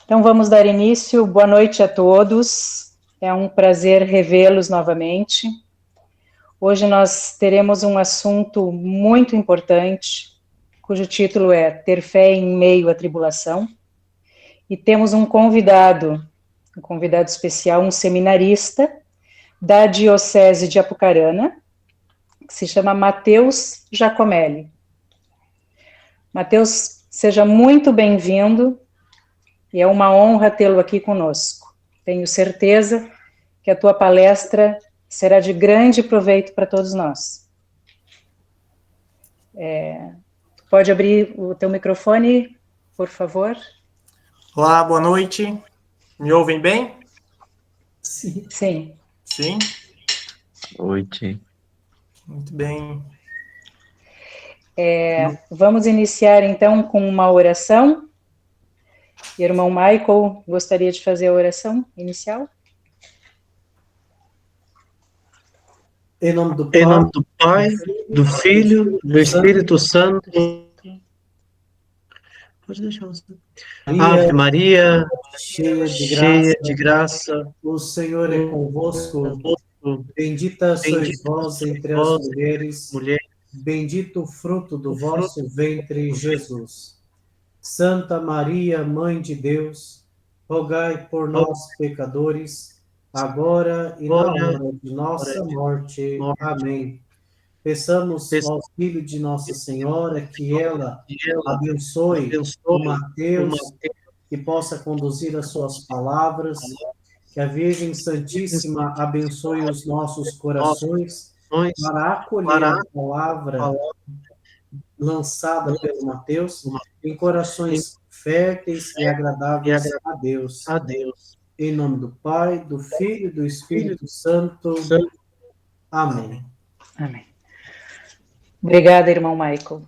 Então vamos dar início. Boa noite a todos. É um prazer revê-los novamente. Hoje nós teremos um assunto muito importante, cujo título é Ter Fé em Meio à Tribulação. E temos um convidado especial, um seminarista da Diocese de Apucarana, que se chama Matheus Giacomelli. Matheus, seja muito bem-vindo e é uma honra tê-lo aqui conosco. Tenho certeza que a tua palestra será de grande proveito para todos nós. Tu pode abrir o teu microfone, por favor? Olá, boa noite. Me ouvem bem? Sim. Sim? Noite. Muito bem. Vamos iniciar então com uma oração. Irmão Michael, gostaria de fazer a oração inicial? Em nome do Pai, do Filho, do Espírito Santo. Pode deixar você. Ave Maria, cheia de graça, o Senhor é convosco. Bendita sois vós entre as mulheres, bendito o fruto do vosso ventre, Jesus. Santa Maria, Mãe de Deus, rogai por nós, pecadores, agora e na hora de nossa morte. Amém. Peçamos ao Filho de Nossa Senhora que ela abençoe o Mateus, que possa conduzir as suas palavras, que a Virgem Santíssima abençoe os nossos corações para acolher a palavra lançada pelo Mateus em corações férteis e agradáveis a Deus. Em nome do Pai, do Filho e do Espírito Santo. Amém. Amém. Obrigada, irmão Michael.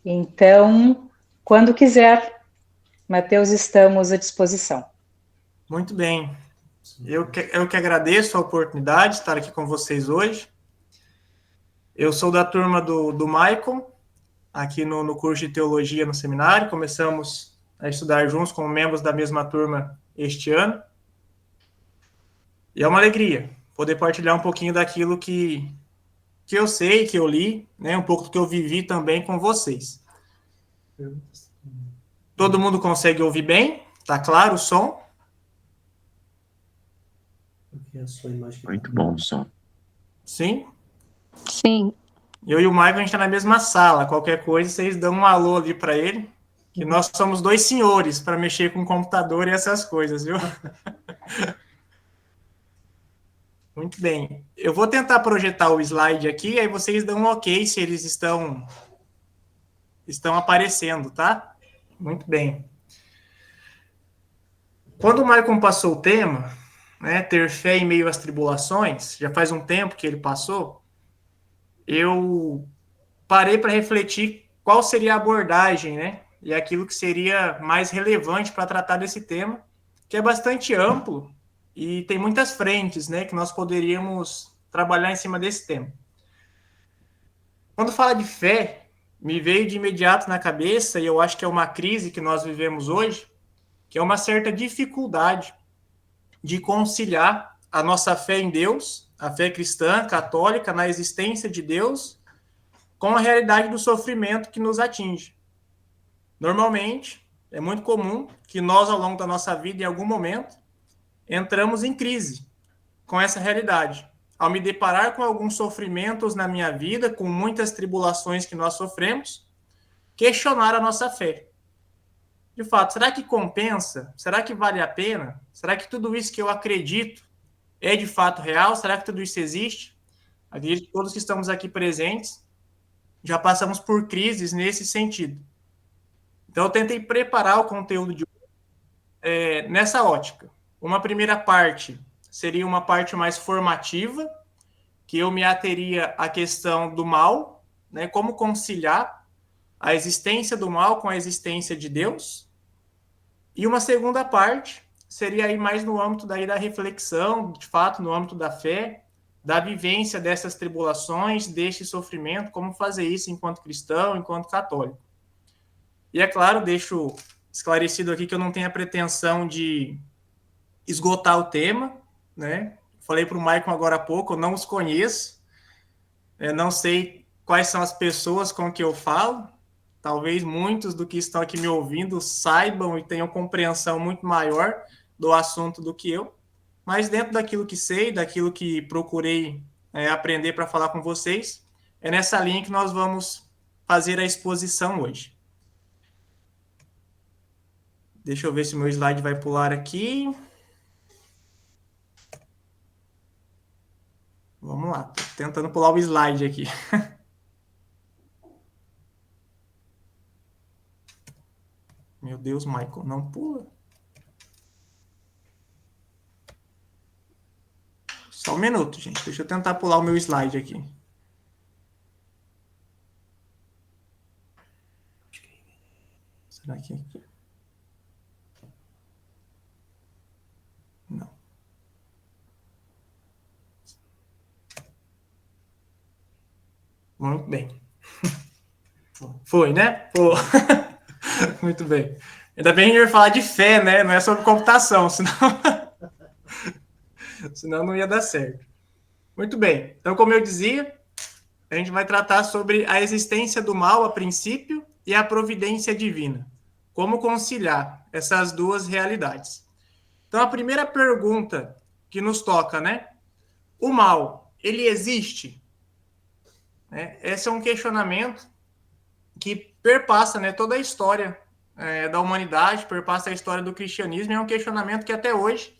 Então, quando quiser, Mateus, estamos à disposição. Muito bem. Eu que agradeço a oportunidade de estar aqui com vocês hoje. Eu sou da turma do Michael, aqui no curso de Teologia no seminário. Começamos a estudar juntos como membros da mesma turma este ano. E é uma alegria poder partilhar um pouquinho daquilo que eu sei, que eu li, né, um pouco do que eu vivi também com vocês. Todo mundo consegue ouvir bem? Tá claro o som? Muito bom o som. Sim? Sim. Eu e o Michael, a gente tá na mesma sala. Qualquer coisa, vocês dão um alô ali para ele, que nós somos dois senhores para mexer com o computador e essas coisas, viu? Muito bem. Eu vou tentar projetar o slide aqui, aí vocês dão um ok se eles estão aparecendo, tá? Muito bem. Quando o Michael passou o tema, né, ter fé em meio às tribulações, já faz um tempo que ele passou, eu parei para refletir qual seria a abordagem, né, e aquilo que seria mais relevante para tratar desse tema, que é bastante amplo e tem muitas frentes, né, que nós poderíamos trabalhar em cima desse tema. Quando fala de fé, me veio de imediato na cabeça, e eu acho que é uma crise que nós vivemos hoje, que é uma certa dificuldade de conciliar a nossa fé em Deus, a fé cristã, católica, na existência de Deus, com a realidade do sofrimento que nos atinge. Normalmente, é muito comum que nós, ao longo da nossa vida, em algum momento, entramos em crise com essa realidade. Ao me deparar com alguns sofrimentos na minha vida, com muitas tribulações que nós sofremos, questionar a nossa fé. De fato, será que compensa? Será que vale a pena? Será que tudo isso que eu acredito é de fato real? Será que tudo isso existe? Acredito que todos que estamos aqui presentes já passamos por crises nesse sentido. Então, eu tentei preparar o conteúdo de hoje nessa ótica. Uma primeira parte seria uma parte mais formativa, que eu me ateria à questão do mal, né? Como conciliar a existência do mal com a existência de Deus. E uma segunda parte seria aí mais no âmbito daí da reflexão, de fato, no âmbito da fé, da vivência dessas tribulações, deste sofrimento, como fazer isso enquanto cristão, enquanto católico. E, é claro, deixo esclarecido aqui que eu não tenho a pretensão de esgotar o tema, né? Falei para o Maicon agora há pouco, eu não os conheço, não sei quais são as pessoas com que eu falo, talvez muitos do que estão aqui me ouvindo saibam e tenham compreensão muito maior do assunto do que eu, mas dentro daquilo que sei, daquilo que procurei aprender para falar com vocês, é nessa linha que nós vamos fazer a exposição hoje. Deixa eu ver se o meu slide vai pular aqui. Vamos lá, tô tentando pular o slide aqui. Meu Deus, Michael, não pula. Só um minuto, gente. Deixa eu tentar pular o meu slide aqui. Será que é aqui? Não. Muito bem. Foi, né? Pô. Muito bem. Ainda bem que a gente vai falar de fé, né? Não é sobre computação, senão não ia dar certo. Muito bem. Então, como eu dizia, a gente vai tratar sobre a existência do mal a princípio e a providência divina. Como conciliar essas duas realidades. Então, a primeira pergunta que nos toca, né? O mal, ele existe? Esse é um questionamento que perpassa, né, toda a história da humanidade, perpassa a história do cristianismo, é um questionamento que até hoje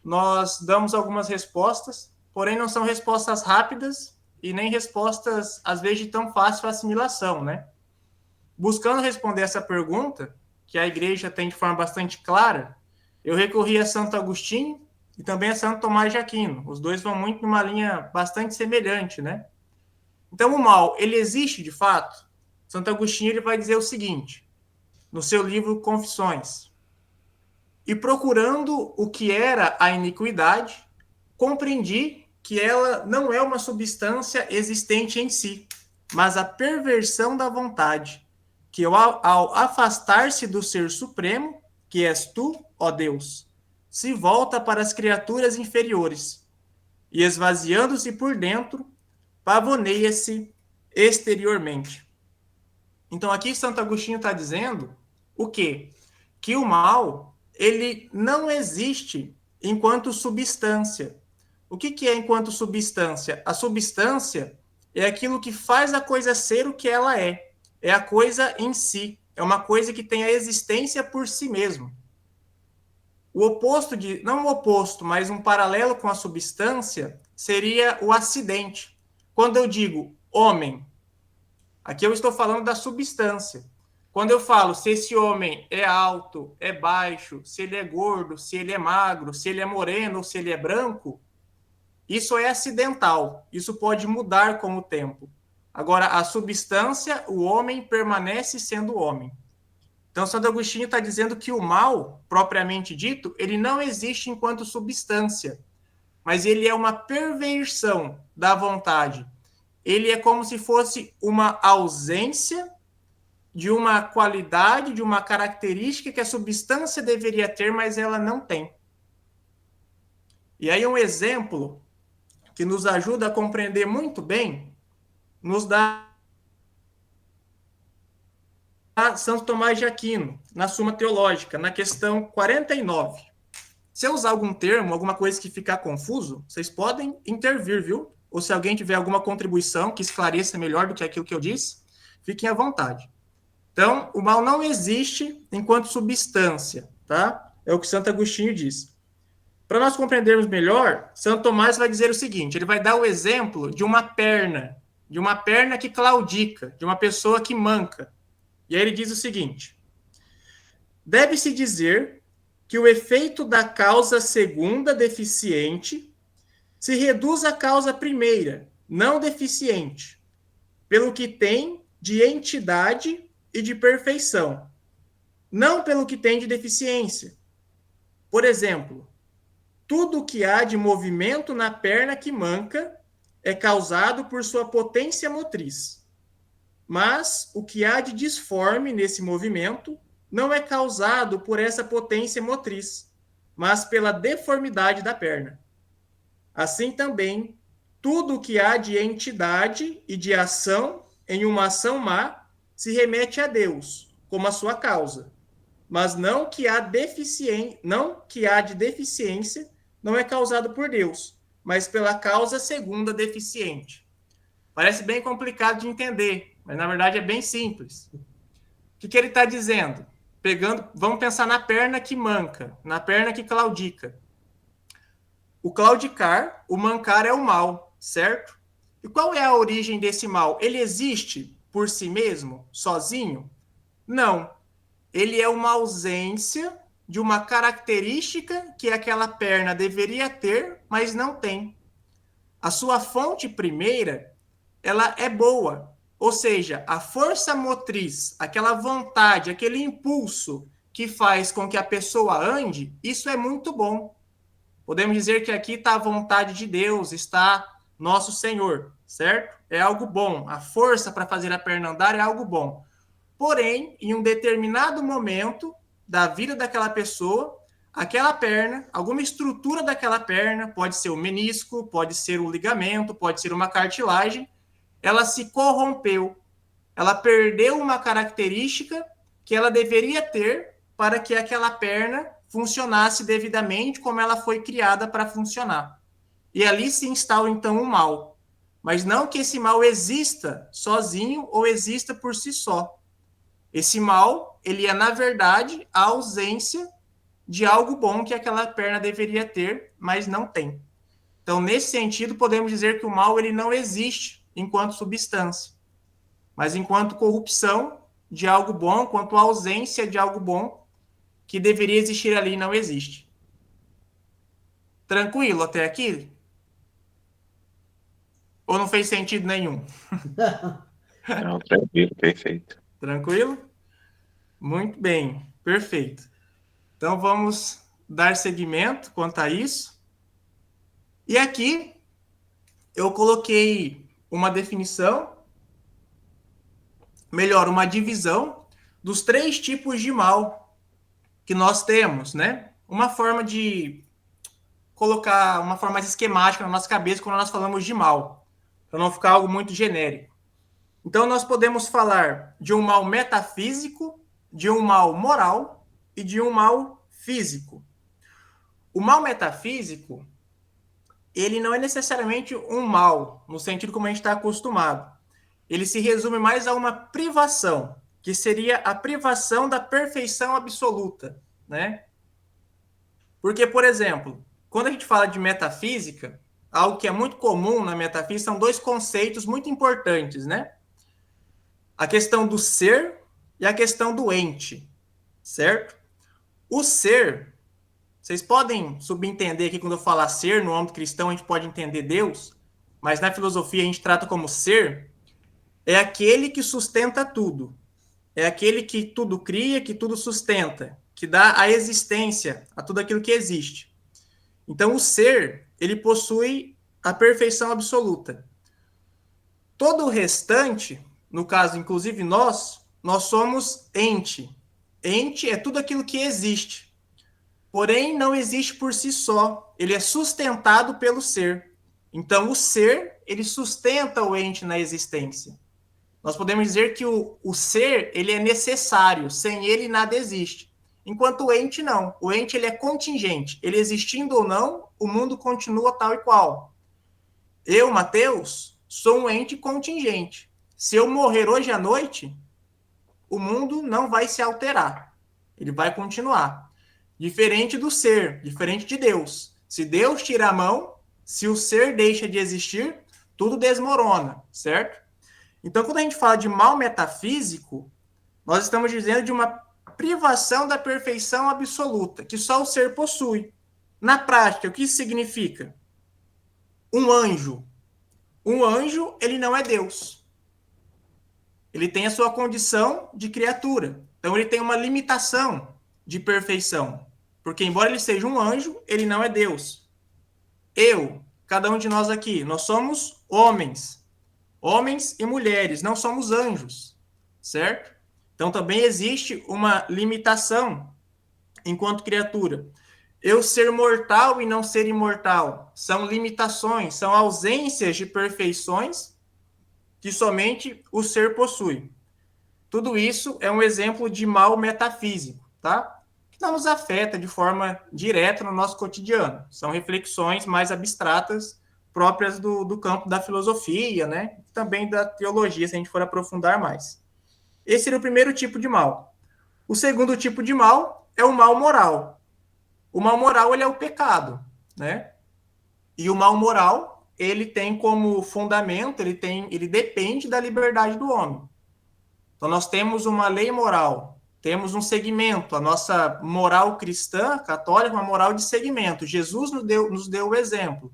nós damos algumas respostas, porém não são respostas rápidas e nem respostas, às vezes, de tão fácil assimilação, né? Buscando responder essa pergunta, que a igreja tem de forma bastante clara, eu recorri a Santo Agostinho e também a Santo Tomás de Aquino. Os dois vão muito numa linha bastante semelhante, né? Então, o mal, ele existe de fato? Santo Agostinho ele vai dizer o seguinte, no seu livro Confissões: e procurando o que era a iniquidade, compreendi que ela não é uma substância existente em si, mas a perversão da vontade, que ao afastar-se do ser supremo, que és tu, ó Deus, se volta para as criaturas inferiores, e esvaziando-se por dentro, pavoneia-se exteriormente. Então, aqui Santo Agostinho está dizendo o quê? Que o mal, ele não existe enquanto substância. O que é enquanto substância? A substância é aquilo que faz a coisa ser o que ela é. É a coisa em si. É uma coisa que tem a existência por si mesmo. O oposto não o oposto, mas um paralelo com a substância seria o acidente. Quando eu digo homem, aqui eu estou falando da substância. Quando eu falo se esse homem é alto, é baixo, se ele é gordo, se ele é magro, se ele é moreno ou se ele é branco, isso é acidental. Isso pode mudar com o tempo. Agora, a substância, o homem permanece sendo homem. Então, Santo Agostinho está dizendo que o mal, propriamente dito, ele não existe enquanto substância, mas ele é uma perversão da vontade. Ele é como se fosse uma ausência de uma qualidade, de uma característica que a substância deveria ter, mas ela não tem. E aí um exemplo que nos ajuda a compreender muito bem, nos dá Santo Tomás de Aquino, na Suma Teológica, na questão 49. Se eu usar algum termo, alguma coisa que ficar confuso, vocês podem intervir, viu? Ou se alguém tiver alguma contribuição que esclareça melhor do que aquilo que eu disse, fiquem à vontade. Então, o mal não existe enquanto substância, tá? É o que Santo Agostinho diz. Para nós compreendermos melhor, Santo Tomás vai dizer o seguinte, ele vai dar o exemplo de uma perna que claudica, de uma pessoa que manca. E aí ele diz o seguinte: deve-se dizer que o efeito da causa segunda deficiente se reduz à causa primeira, não deficiente, pelo que tem de entidade e de perfeição, não pelo que tem de deficiência. Por exemplo, tudo o que há de movimento na perna que manca é causado por sua potência motriz, mas o que há de disforme nesse movimento não é causado por essa potência motriz, mas pela deformidade da perna. Assim também, tudo o que há de entidade e de ação em uma ação má se remete a Deus, como a sua causa. Mas não que há de deficiência não é causado por Deus, mas pela causa segunda deficiente. Parece bem complicado de entender, mas na verdade é bem simples. O que ele está dizendo? Vamos pensar na perna que manca, na perna que claudica. O claudicar, o mancar é o mal, certo? E qual é a origem desse mal? Ele existe por si mesmo, sozinho? Não. Ele é uma ausência de uma característica que aquela perna deveria ter, mas não tem. A sua fonte primeira, ela é boa, ou seja, a força motriz, aquela vontade, aquele impulso que faz com que a pessoa ande, isso é muito bom. Podemos dizer que aqui está a vontade de Deus, está nosso Senhor, certo? É algo bom. A força para fazer a perna andar é algo bom. Porém, em um determinado momento da vida daquela pessoa, aquela perna, alguma estrutura daquela perna, pode ser o menisco, pode ser o ligamento, pode ser uma cartilagem, ela se corrompeu. Ela perdeu uma característica que ela deveria ter para que aquela perna funcionasse devidamente como ela foi criada para funcionar. E ali se instala, então, um mal. Mas não que esse mal exista sozinho ou exista por si só. Esse mal, ele é, na verdade, a ausência de algo bom que aquela perna deveria ter, mas não tem. Então, nesse sentido, podemos dizer que o mal ele não existe enquanto substância, mas enquanto corrupção de algo bom, enquanto ausência de algo bom que deveria existir ali não existe. Tranquilo até aqui? Ou não fez sentido nenhum? Não, tranquilo, perfeito. Tranquilo? Muito bem, perfeito. Então, vamos dar seguimento quanto a isso. E aqui, eu coloquei uma definição, melhor, uma divisão dos 3 tipos de mal que nós temos, né? Uma forma de colocar uma forma mais esquemática na nossa cabeça quando nós falamos de mal, para não ficar algo muito genérico. Então, nós podemos falar de um mal metafísico, de um mal moral e de um mal físico. O mal metafísico, ele não é necessariamente um mal, no sentido como a gente está acostumado. Ele se resume mais a uma privação, que seria a privação da perfeição absoluta, né? Porque, por exemplo, quando a gente fala de metafísica, algo que é muito comum na metafísica são 2 conceitos muito importantes, né? A questão do ser e a questão do ente, certo? O ser, vocês podem subentender aqui quando eu falar ser, no âmbito cristão a gente pode entender Deus, mas na filosofia a gente trata como ser, é aquele que sustenta tudo. É aquele que tudo cria, que tudo sustenta, que dá a existência a tudo aquilo que existe. Então, o ser, ele possui a perfeição absoluta. Todo o restante, no caso, inclusive nós somos ente. Ente é tudo aquilo que existe. Porém, não existe por si só. Ele é sustentado pelo ser. Então, o ser, ele sustenta o ente na existência. Nós podemos dizer que o ser, ele é necessário. Sem ele, nada existe. Enquanto o ente, não. O ente, ele é contingente. Ele existindo ou não, o mundo continua tal e qual. Eu, Mateus, sou um ente contingente. Se eu morrer hoje à noite, o mundo não vai se alterar. Ele vai continuar. Diferente do ser, diferente de Deus. Se Deus tira a mão, se o ser deixa de existir, tudo desmorona, certo? Então, quando a gente fala de mal metafísico, nós estamos dizendo de uma privação da perfeição absoluta, que só o ser possui. Na prática, o que isso significa? Um anjo. Um anjo, ele não é Deus. Ele tem a sua condição de criatura. Então, ele tem uma limitação de perfeição. Porque, embora ele seja um anjo, ele não é Deus. Eu, cada um de nós aqui, nós somos homens. Homens e mulheres, não somos anjos. Certo? Então, também existe uma limitação enquanto criatura. Eu ser mortal e não ser imortal são limitações, são ausências de perfeições que somente o ser possui. Tudo isso é um exemplo de mal metafísico, tá? Que não nos afeta de forma direta no nosso cotidiano. São reflexões mais abstratas, próprias do campo da filosofia, né? Também da teologia, se a gente for aprofundar mais. Esse seria o primeiro tipo de mal. O segundo tipo de mal é o mal moral. O mal moral, ele é o pecado, né? E o mal moral, ele tem como fundamento, ele depende da liberdade do homem. Então, nós temos uma lei moral, temos um segmento, a nossa moral cristã, católica, uma moral de segmento. Jesus nos deu o exemplo,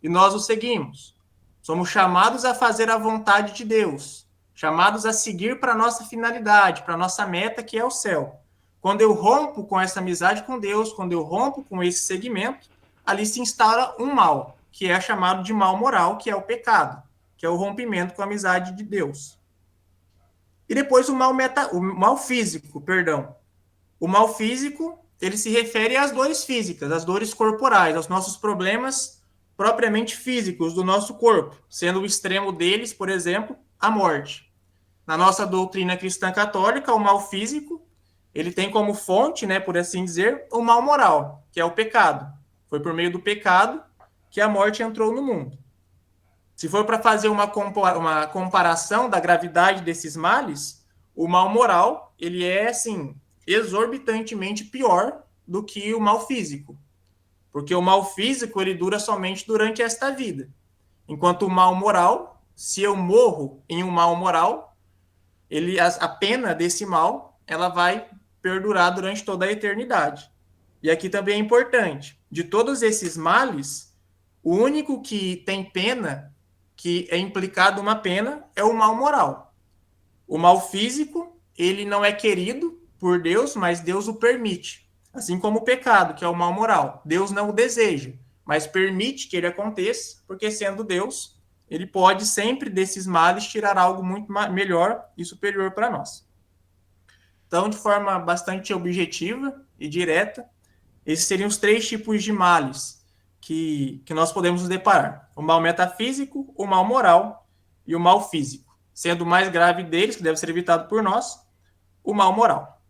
e nós o seguimos. Somos chamados a fazer a vontade de Deus, chamados a seguir para a nossa finalidade, para a nossa meta, que é o céu. Quando eu rompo com essa amizade com Deus, quando eu rompo com esse segmento, ali se instala um mal, que é chamado de mal moral, que é o pecado, que é o rompimento com a amizade de Deus. E depois o mal físico, perdão. O mal físico, ele se refere às dores físicas, às dores corporais, aos nossos problemas propriamente físicos do nosso corpo, sendo o extremo deles, por exemplo, a morte. Na nossa doutrina cristã católica, o mal físico, ele tem como fonte, né, por assim dizer, o mal moral, que é o pecado. Foi por meio do pecado que a morte entrou no mundo. Se for para fazer uma comparação da gravidade desses males, o mal moral, ele é, assim, exorbitantemente pior do que o mal físico. Porque o mal físico, ele dura somente durante esta vida. Enquanto o mal moral, se eu morro em um mal moral, a pena desse mal, ela vai perdurar durante toda a eternidade. E aqui também é importante, de todos esses males, o único que tem pena, que é implicado uma pena, é o mal moral. O mal físico, ele não é querido por Deus, mas Deus o permite. Assim como o pecado, que é o mal moral. Deus não o deseja, mas permite que ele aconteça, porque sendo Deus, ele pode sempre desses males tirar algo muito melhor e superior para nós. Então, de forma bastante objetiva e direta, esses seriam os 3 tipos de males que nós podemos nos deparar. O mal metafísico, o mal moral e o mal físico. Sendo o mais grave deles, que deve ser evitado por nós, o mal moral.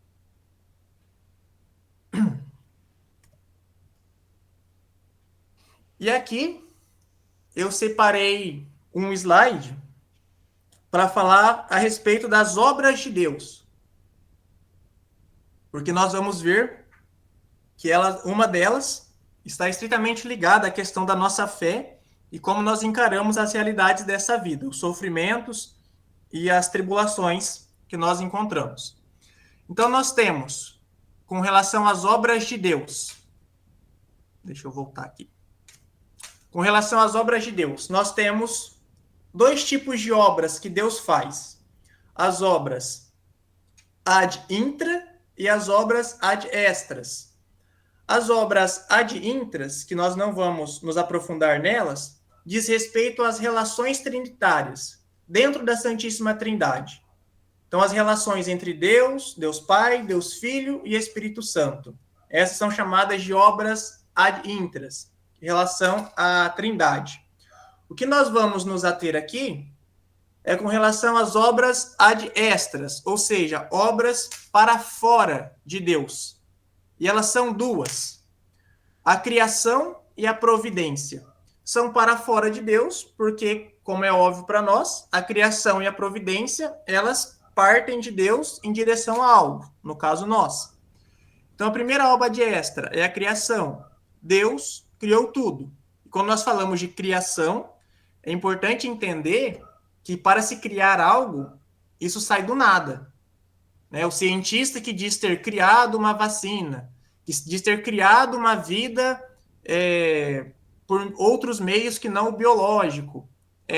E aqui eu separei um slide para falar a respeito das obras de Deus. Porque nós vamos ver que uma delas está estritamente ligada à questão da nossa fé e como nós encaramos as realidades dessa vida, os sofrimentos e as tribulações que nós encontramos. Então, nós temos, com relação às obras de Deus, deixa eu voltar aqui. Com relação às obras de Deus, nós temos 2 tipos de obras que Deus faz. As obras ad intra e as obras ad extras. As obras ad intras, que nós não vamos nos aprofundar nelas, diz respeito às relações trinitárias, dentro da Santíssima Trindade. Então, as relações entre Deus, Deus Pai, Deus Filho e Espírito Santo. Essas são chamadas de obras ad intras, em relação à Trindade. O que nós vamos nos ater aqui é com relação às obras ad extras, ou seja, obras para fora de Deus. E elas são 2. A criação e a providência. São para fora de Deus, porque, como é óbvio para nós, a criação e a providência, elas partem de Deus em direção a algo, no caso nós. Então, a primeira obra de extra é a criação. Deus criou tudo. E quando nós falamos de criação, é importante entender que para se criar algo, isso sai do nada. O cientista que diz ter criado uma vacina, que diz ter criado uma vida por outros meios que não o biológico,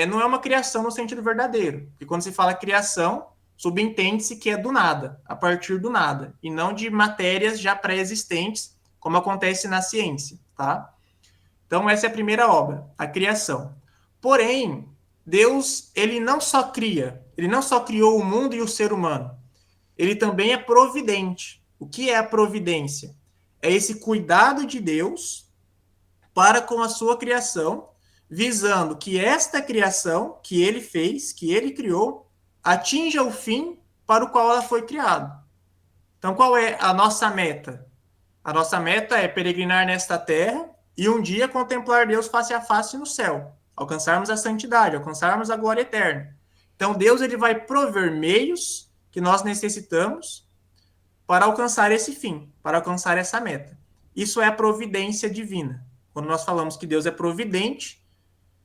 não é uma criação no sentido verdadeiro. Porque quando se fala criação, subentende-se que é do nada, a partir do nada, e não de matérias já pré-existentes, como acontece na ciência, tá? Então, essa é a primeira obra, a criação. Porém, Deus, ele não só criou o mundo e o ser humano, ele também é providente. O que é a providência? É esse cuidado de Deus para com a sua criação, visando que esta criação que ele fez, que ele criou, atinja o fim para o qual ela foi criada. Então, qual é a nossa meta? A nossa meta é peregrinar nesta terra e um dia contemplar Deus face a face no céu, alcançarmos a santidade, alcançarmos a glória eterna. Então, Deus ele vai prover meios que nós necessitamos para alcançar esse fim, para alcançar essa meta. Isso é a providência divina. Quando nós falamos que Deus é providente,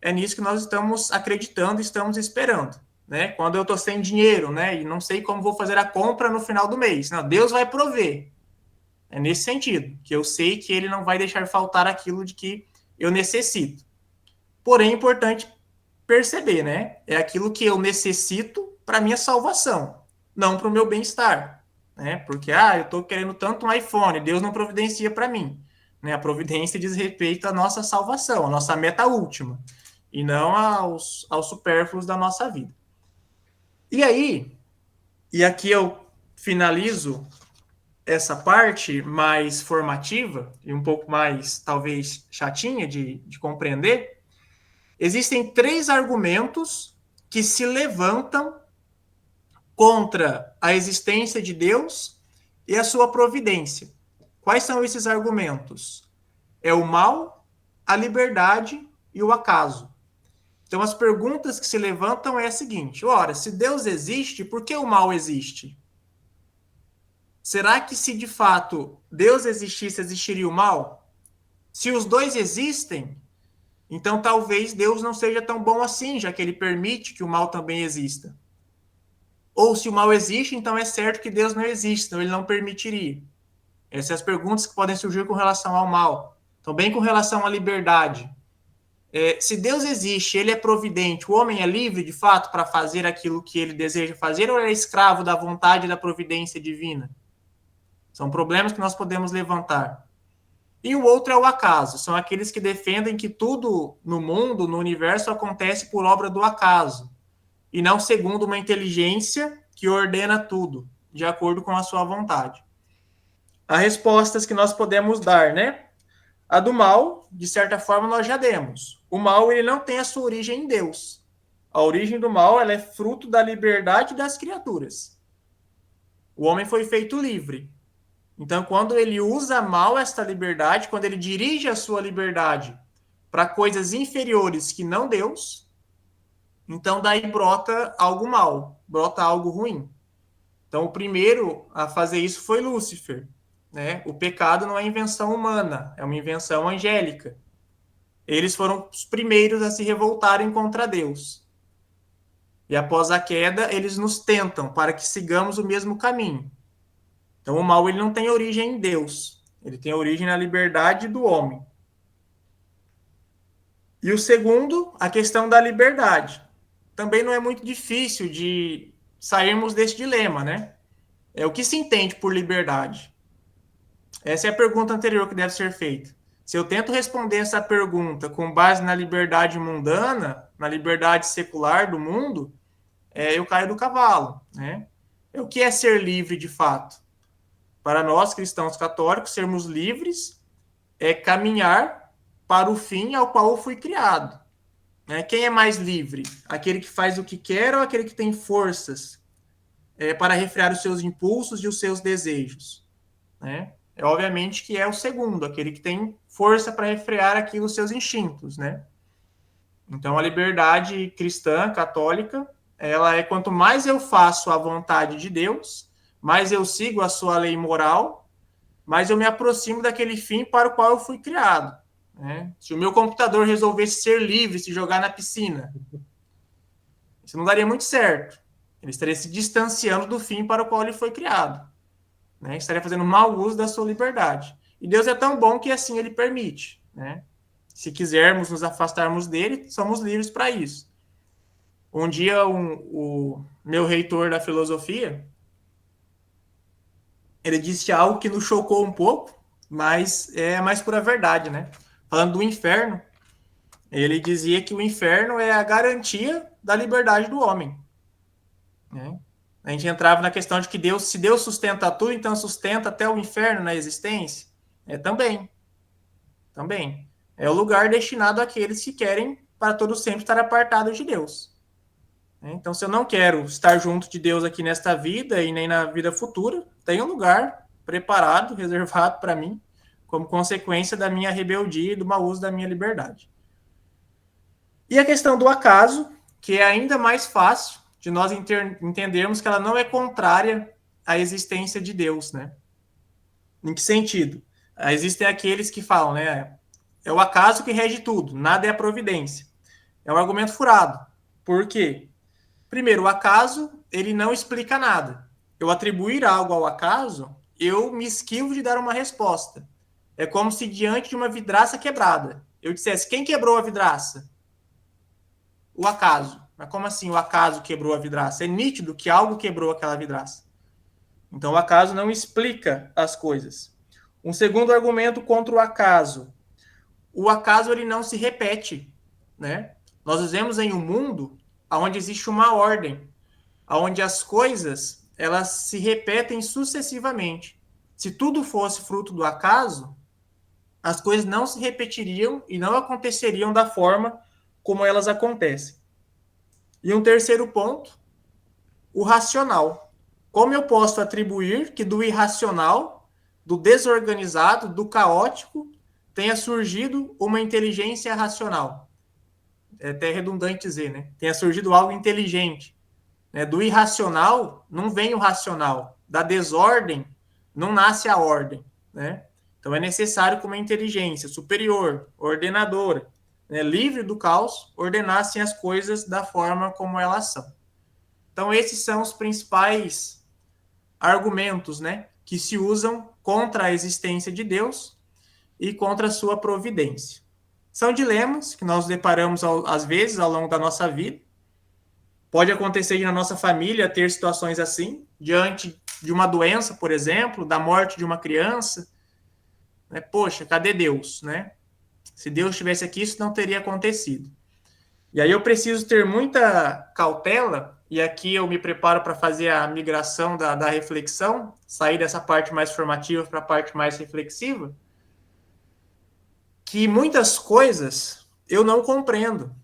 é nisso que nós estamos acreditando, estamos esperando. Né? Quando eu estou sem dinheiro, né, e não sei como vou fazer a compra no final do mês. Não, Deus vai prover. É nesse sentido, que eu sei que ele não vai deixar faltar aquilo de que eu necessito. Porém, é importante perceber, né? É aquilo que eu necessito para minha salvação, não para o meu bem-estar. Né? Porque, eu estou querendo tanto um iPhone, Deus não providencia para mim. Né? A providência diz respeito à nossa salvação, à nossa meta última, e não aos supérfluos da nossa vida. E aí, e aqui eu finalizo essa parte mais formativa e um pouco mais, talvez, chatinha de compreender, existem 3 argumentos que se levantam contra a existência de Deus e a sua providência. Quais são esses argumentos? É o mal, a liberdade e o acaso. Então, as perguntas que se levantam é a seguinte: ora, se Deus existe, por que o mal existe? Será que se de fato Deus existisse, existiria o mal? Se os dois existem, então talvez Deus não seja tão bom assim, já que ele permite que o mal também exista. Ou se o mal existe, então é certo que Deus não existe, então ele não permitiria. Essas são as perguntas que podem surgir com relação ao mal. Também com relação à liberdade. Se Deus existe, ele é providente, o homem é livre de fato para fazer aquilo que ele deseja fazer, ou é escravo da vontade e da providência divina? São problemas que nós podemos levantar. E o outro é o acaso. São aqueles que defendem que tudo no mundo, no universo, acontece por obra do acaso. E não segundo uma inteligência que ordena tudo, de acordo com a sua vontade. As respostas que nós podemos dar, né? A do mal, de certa forma, nós já demos. O mal, ele não tem a sua origem em Deus. A origem do mal, ela é fruto da liberdade das criaturas. O homem foi feito livre. Então, quando ele usa mal esta liberdade, quando ele dirige a sua liberdade para coisas inferiores que não Deus, então daí brota algo mal, brota algo ruim. Então, o primeiro a fazer isso foi Lúcifer. Né? O pecado não é invenção humana, é uma invenção angélica. Eles foram os primeiros a se revoltarem contra Deus. E após a queda, eles nos tentam para que sigamos o mesmo caminho. Então, o mal ele não tem origem em Deus. Ele tem origem na liberdade do homem. E o segundo, a questão da liberdade. Também não é muito difícil de sairmos desse dilema, né? O que se entende por liberdade? Essa é a pergunta anterior que deve ser feita. Se eu tento responder essa pergunta com base na liberdade mundana, na liberdade secular do mundo, eu caio do cavalo, né? O que é ser livre de fato? Para nós, cristãos católicos, sermos livres é caminhar para o fim ao qual eu fui criado. Quem é mais livre? Aquele que faz o que quer ou aquele que tem forças para refrear os seus impulsos e os seus desejos? Obviamente que é o segundo, aquele que tem força para refrear aqui os seus instintos, né? Então, a liberdade cristã, católica, ela é quanto mais eu faço a vontade de Deus, mais eu sigo a sua lei moral, mais eu me aproximo daquele fim para o qual eu fui criado. Né? Se o meu computador resolvesse ser livre, se jogar na piscina, isso não daria muito certo. Ele estaria se distanciando do fim para o qual ele foi criado. Né? Estaria fazendo mau uso da sua liberdade. E Deus é tão bom que assim ele permite. Né? Se quisermos nos afastarmos dele, somos livres para isso. Um dia, o meu reitor da filosofia, ele disse algo que nos chocou um pouco, mas é mais pura verdade, né? Falando do inferno, ele dizia que o inferno é a garantia da liberdade do homem. Né? A gente entrava na questão de que Deus, se Deus sustenta tudo, então sustenta até o inferno na existência? Também. É o lugar destinado àqueles que querem para todo sempre estar apartados de Deus. Então, se eu não quero estar junto de Deus aqui nesta vida e nem na vida futura, tem um lugar preparado, reservado para mim, como consequência da minha rebeldia e do mau uso da minha liberdade. E a questão do acaso, que é ainda mais fácil de nós entendermos que ela não é contrária à existência de Deus, né? Em que sentido? Existem aqueles que falam, né? É o acaso que rege tudo, nada é a providência. É um argumento furado. Por quê? Primeiro, o acaso, ele não explica nada. Eu atribuir algo ao acaso, eu me esquivo de dar uma resposta. É como se diante de uma vidraça quebrada, eu dissesse, quem quebrou a vidraça? O acaso. Mas como assim o acaso quebrou a vidraça? É nítido que algo quebrou aquela vidraça. Então, o acaso não explica as coisas. Um segundo argumento contra o acaso ele não se repete, né? Nós vivemos em um mundo onde existe uma ordem, onde as coisas elas se repetem sucessivamente. Se tudo fosse fruto do acaso, as coisas não se repetiriam e não aconteceriam da forma como elas acontecem. E um terceiro ponto, o racional. Como eu posso atribuir que do irracional, do desorganizado, do caótico, tenha surgido uma inteligência racional? É até redundante dizer, né? Tenha surgido algo inteligente. Né? Do irracional, não vem o racional. Da desordem, não nasce a ordem. Né? Então, é necessário que uma inteligência superior, ordenadora, né, livre do caos, ordenassem as coisas da forma como elas são. Então, esses são os principais argumentos, né, que se usam contra a existência de Deus e contra a sua providência. São dilemas que nós deparamos, às vezes, ao longo da nossa vida. Pode acontecer na nossa família ter situações assim, diante de uma doença, por exemplo, da morte de uma criança. Né? Poxa, cadê Deus? Né? Se Deus estivesse aqui, isso não teria acontecido. E aí eu preciso ter muita cautela, e aqui eu me preparo para fazer a migração da reflexão, sair dessa parte mais formativa para a parte mais reflexiva, que muitas coisas eu não compreendo.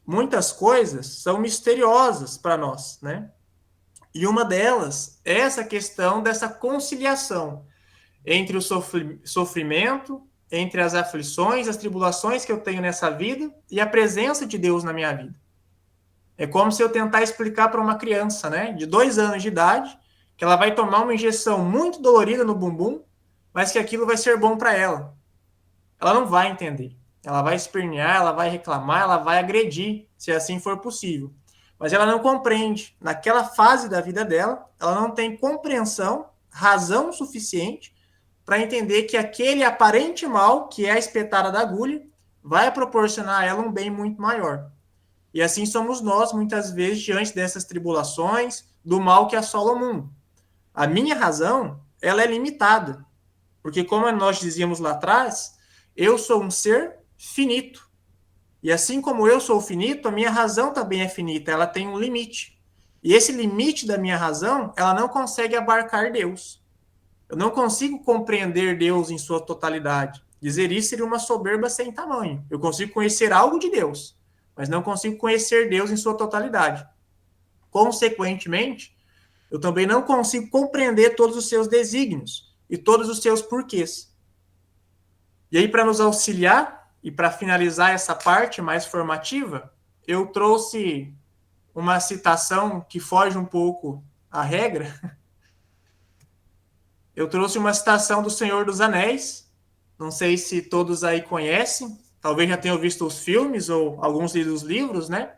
Muitas coisas são misteriosas para nós, né? E uma delas é essa questão dessa conciliação entre o sofrimento, entre as aflições, as tribulações que eu tenho nessa vida e a presença de Deus na minha vida. É como se eu tentar explicar para uma criança, né, de 2 anos de idade, que ela vai tomar uma injeção muito dolorida no bumbum, mas que aquilo vai ser bom para ela. Ela não vai entender. Ela vai espernear, ela vai reclamar, ela vai agredir, se assim for possível. Mas ela não compreende. Naquela fase da vida dela, ela não tem compreensão, razão suficiente para entender que aquele aparente mal, que é a espetada da agulha, vai proporcionar a ela um bem muito maior. E assim somos nós, muitas vezes, diante dessas tribulações, do mal que assola o mundo. A minha razão, ela é limitada. Porque como nós dizíamos lá atrás, eu sou um ser finito. E assim como eu sou finito, a minha razão também é finita, ela tem um limite. E esse limite da minha razão, ela não consegue abarcar Deus. Eu não consigo compreender Deus em sua totalidade. Dizer isso seria uma soberba sem tamanho. Eu consigo conhecer algo de Deus, mas não consigo conhecer Deus em sua totalidade. Consequentemente, eu também não consigo compreender todos os seus desígnios e todos os seus porquês. E aí, para nos auxiliar e para finalizar essa parte mais formativa, eu trouxe uma citação que foge um pouco à regra. Eu trouxe uma citação do Senhor dos Anéis. Não sei se todos aí conhecem. Talvez já tenham visto os filmes ou alguns dos livros, né?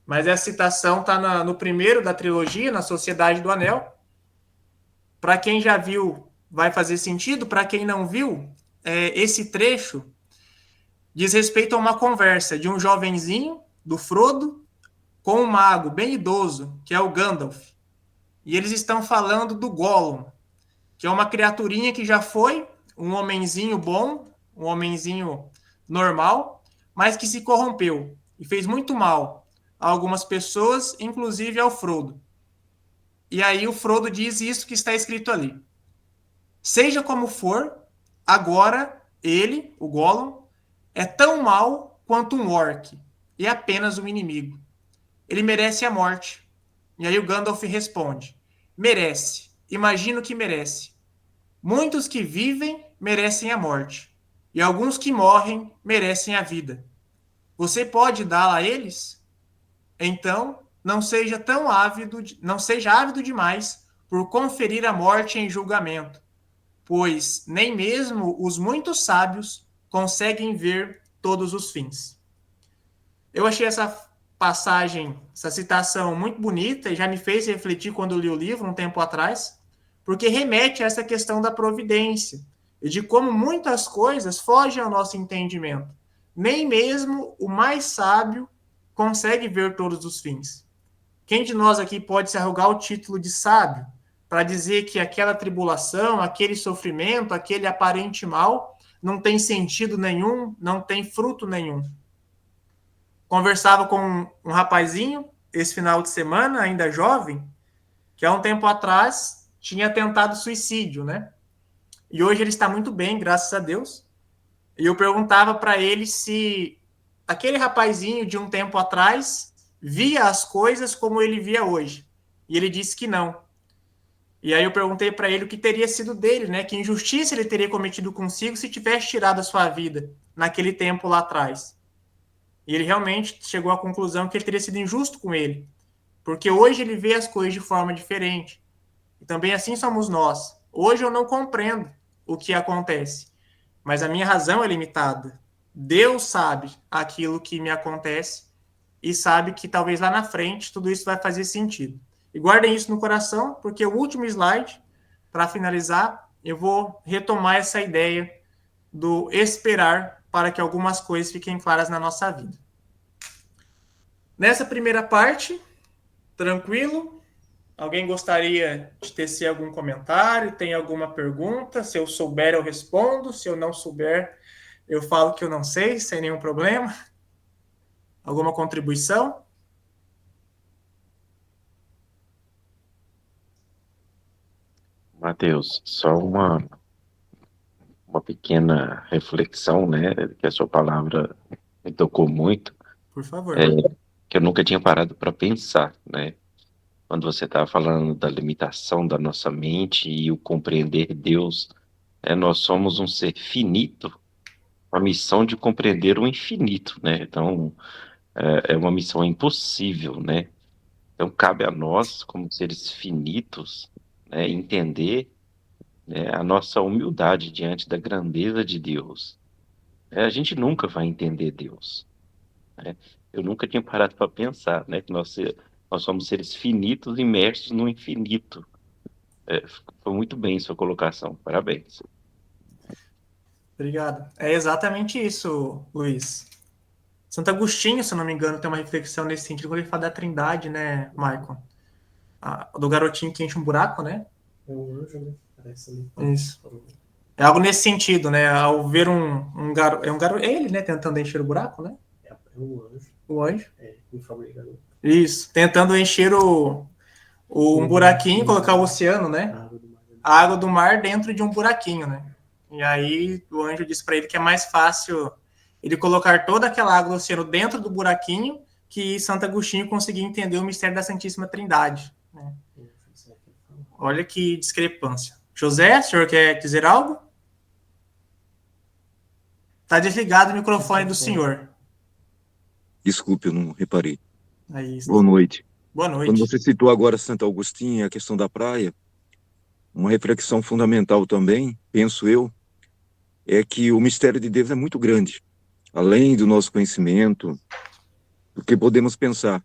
Mas essa citação está no primeiro da trilogia, na Sociedade do Anel. Para quem já viu, vai fazer sentido. Para quem não viu, esse trecho diz respeito a uma conversa de um jovenzinho, do Frodo, com um mago bem idoso, que é o Gandalf. E eles estão falando do Gollum, que é uma criaturinha que já foi um homenzinho bom, um homenzinho normal, mas que se corrompeu e fez muito mal a algumas pessoas, inclusive ao Frodo. E aí o Frodo diz isso que está escrito ali. Seja como for, agora ele, o Gollum, é tão mau quanto um orc e apenas um inimigo. Ele merece a morte. E aí o Gandalf responde: merece. Imagino que merece. Muitos que vivem merecem a morte, e alguns que morrem merecem a vida. Você pode dá-la a eles? Então, não seja ávido demais por conferir a morte em julgamento, pois nem mesmo os muito sábios conseguem ver todos os fins. Eu achei essa passagem, essa citação muito bonita e já me fez refletir quando eu li o livro um tempo atrás, porque remete a essa questão da providência e de como muitas coisas fogem ao nosso entendimento. Nem mesmo o mais sábio consegue ver todos os fins. Quem de nós aqui pode se arrogar o título de sábio para dizer que aquela tribulação, aquele sofrimento, aquele aparente mal não tem sentido nenhum, não tem fruto nenhum? Conversava com um rapazinho esse final de semana, ainda jovem, que há um tempo atrás tinha tentado suicídio, né? E hoje ele está muito bem, graças a Deus. E eu perguntava para ele se aquele rapazinho de um tempo atrás via as coisas como ele via hoje. E ele disse que não. E aí eu perguntei para ele o que teria sido dele, né? Que injustiça ele teria cometido consigo se tivesse tirado a sua vida naquele tempo lá atrás. E ele realmente chegou à conclusão que ele teria sido injusto com ele, porque hoje ele vê as coisas de forma diferente. E também assim somos nós. Hoje eu não compreendo o que acontece, mas a minha razão é limitada. Deus sabe aquilo que me acontece e sabe que talvez lá na frente tudo isso vai fazer sentido. E guardem isso no coração, porque o último slide, para finalizar, eu vou retomar essa ideia do esperar para que algumas coisas fiquem claras na nossa vida. Nessa primeira parte, tranquilo? Alguém gostaria de tecer algum comentário? Tem alguma pergunta? Se eu souber, eu respondo. Se eu não souber, eu falo que eu não sei, sem nenhum problema. Alguma contribuição? Mateus, só uma pequena reflexão, né? Que a sua palavra me tocou muito, Por favor. que eu nunca tinha parado para pensar, né? Quando você estava falando da limitação da nossa mente e o compreender Deus, nós somos um ser finito, a missão de compreender o infinito, né? Então, é uma missão impossível, né? Então, cabe a nós, como seres finitos, né, entender, né, a nossa humildade diante da grandeza de Deus. A gente nunca vai entender Deus, né? Eu nunca tinha parado para pensar, né, que nós somos seres finitos imersos no infinito. Foi muito bem sua colocação, parabéns. Obrigado. É exatamente isso, Luiz. Santo Agostinho, se eu não me engano, tem uma reflexão nesse sentido quando ele fala da trindade, né, Michael? Do garotinho que enche um buraco, né? É um anjo, né? Parece ali. Isso. É algo nesse sentido, né? Ao ver um garoto... É ele, né? Tentando encher o buraco, né? É um anjo. O anjo. Em forma de garoto. Isso. Tentando encher um buraquinho e colocar o oceano, né? A água do mar dentro de um buraquinho, né? E aí o anjo disse para ele que é mais fácil ele colocar toda aquela água do oceano dentro do buraquinho que Santo Agostinho conseguia entender o mistério da Santíssima Trindade, né? Olha que discrepância. José, o senhor quer dizer algo? Está desligado o microfone do senhor. Desculpe, eu não reparei. Aí, Boa noite. Boa noite. Quando você citou agora Santo Agostinho, a questão da praia, uma reflexão fundamental também, penso eu, é que o mistério de Deus é muito grande, além do nosso conhecimento, do que podemos pensar.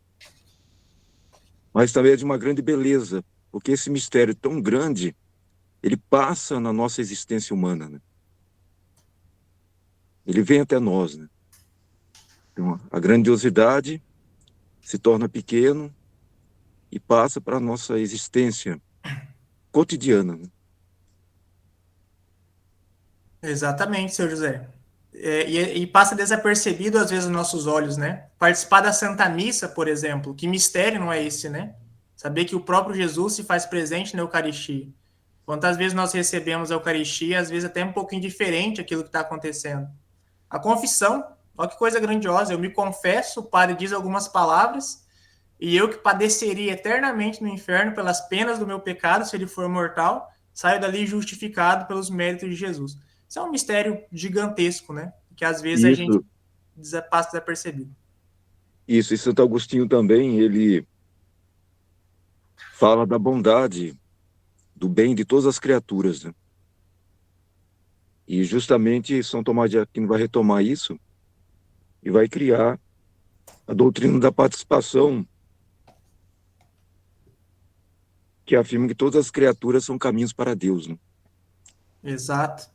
Mas também é de uma grande beleza, porque esse mistério tão grande, ele passa na nossa existência humana, né? Ele vem até nós, né? Então, a grandiosidade se torna pequeno e passa para a nossa existência cotidiana, né? Exatamente, seu José. E passa desapercebido às vezes nos nossos olhos, né? Participar da Santa Missa, por exemplo, que mistério não é esse, né? Saber que o próprio Jesus se faz presente na Eucaristia. Quantas vezes nós recebemos a Eucaristia, às vezes até um pouquinho diferente aquilo que está acontecendo. A confissão, olha que coisa grandiosa, eu me confesso, o padre diz algumas palavras, e eu que padeceria eternamente no inferno pelas penas do meu pecado, se ele for mortal, saio dali justificado pelos méritos de Jesus. Isso é um mistério gigantesco, né? Que às vezes a gente passa desapercebido. Isso, e Santo Agostinho também, ele fala da bondade, do bem de todas as criaturas, né? E justamente São Tomás de Aquino vai retomar isso e vai criar a doutrina da participação, que afirma que todas as criaturas são caminhos para Deus, né? Exato.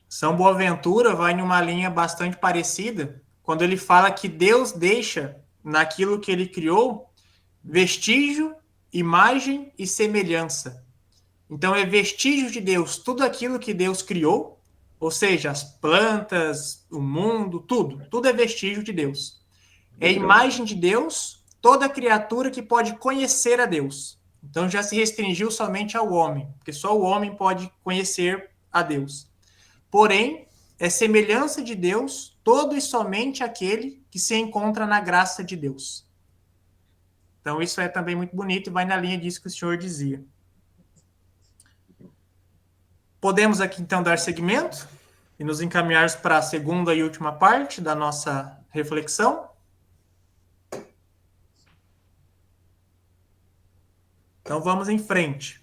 São Boaventura vai em uma linha bastante parecida, quando ele fala que Deus deixa naquilo que ele criou vestígio, imagem e semelhança. Então é vestígio de Deus, tudo aquilo que Deus criou, ou seja, as plantas, o mundo, tudo é vestígio de Deus. É imagem de Deus, toda criatura que pode conhecer a Deus. Então já se restringiu somente ao homem, porque só o homem pode conhecer a Deus. Porém, é semelhança de Deus todo e somente aquele que se encontra na graça de Deus. Então isso é também muito bonito e vai na linha disso que o senhor dizia. Podemos aqui então dar seguimento e nos encaminharmos para a segunda e última parte da nossa reflexão. Então vamos em frente.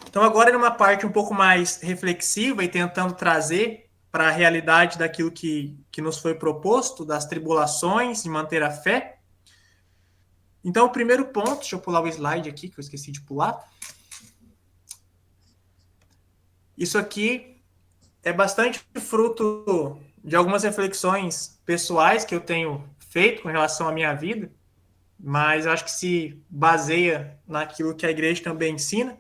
Então agora numa parte um pouco mais reflexiva e tentando trazer para a realidade daquilo que nos foi proposto, das tribulações e manter a fé. Então o primeiro ponto, deixa eu pular o slide aqui que eu esqueci de pular. Isso aqui é bastante fruto de algumas reflexões pessoais que eu tenho feito com relação à minha vida, mas eu acho que se baseia naquilo que a igreja também ensina.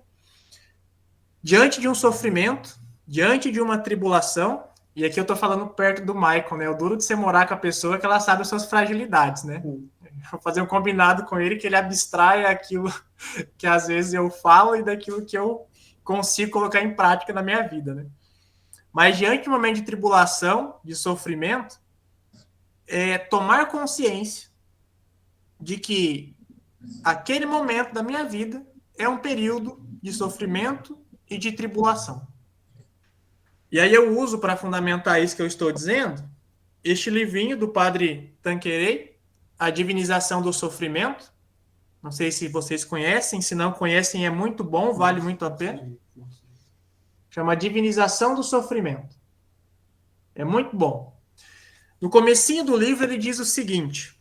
Diante de um sofrimento, diante de uma tribulação, e aqui eu estou falando perto do Michael, né? O duro de você morar com a pessoa é que ela sabe as suas fragilidades, né? Vou fazer um combinado com ele que ele abstrai aquilo que às vezes eu falo e daquilo que eu consigo colocar em prática na minha vida, né? Mas diante de um momento de tribulação, de sofrimento, é tomar consciência de que aquele momento da minha vida é um período de sofrimento e de tribulação. E aí eu uso para fundamentar isso que eu estou dizendo, este livrinho do padre Tanqueray, A Divinização do Sofrimento. Não sei se vocês conhecem, se não conhecem é muito bom, vale muito a pena. Chama Divinização do Sofrimento. É muito bom. No comecinho do livro ele diz o seguinte,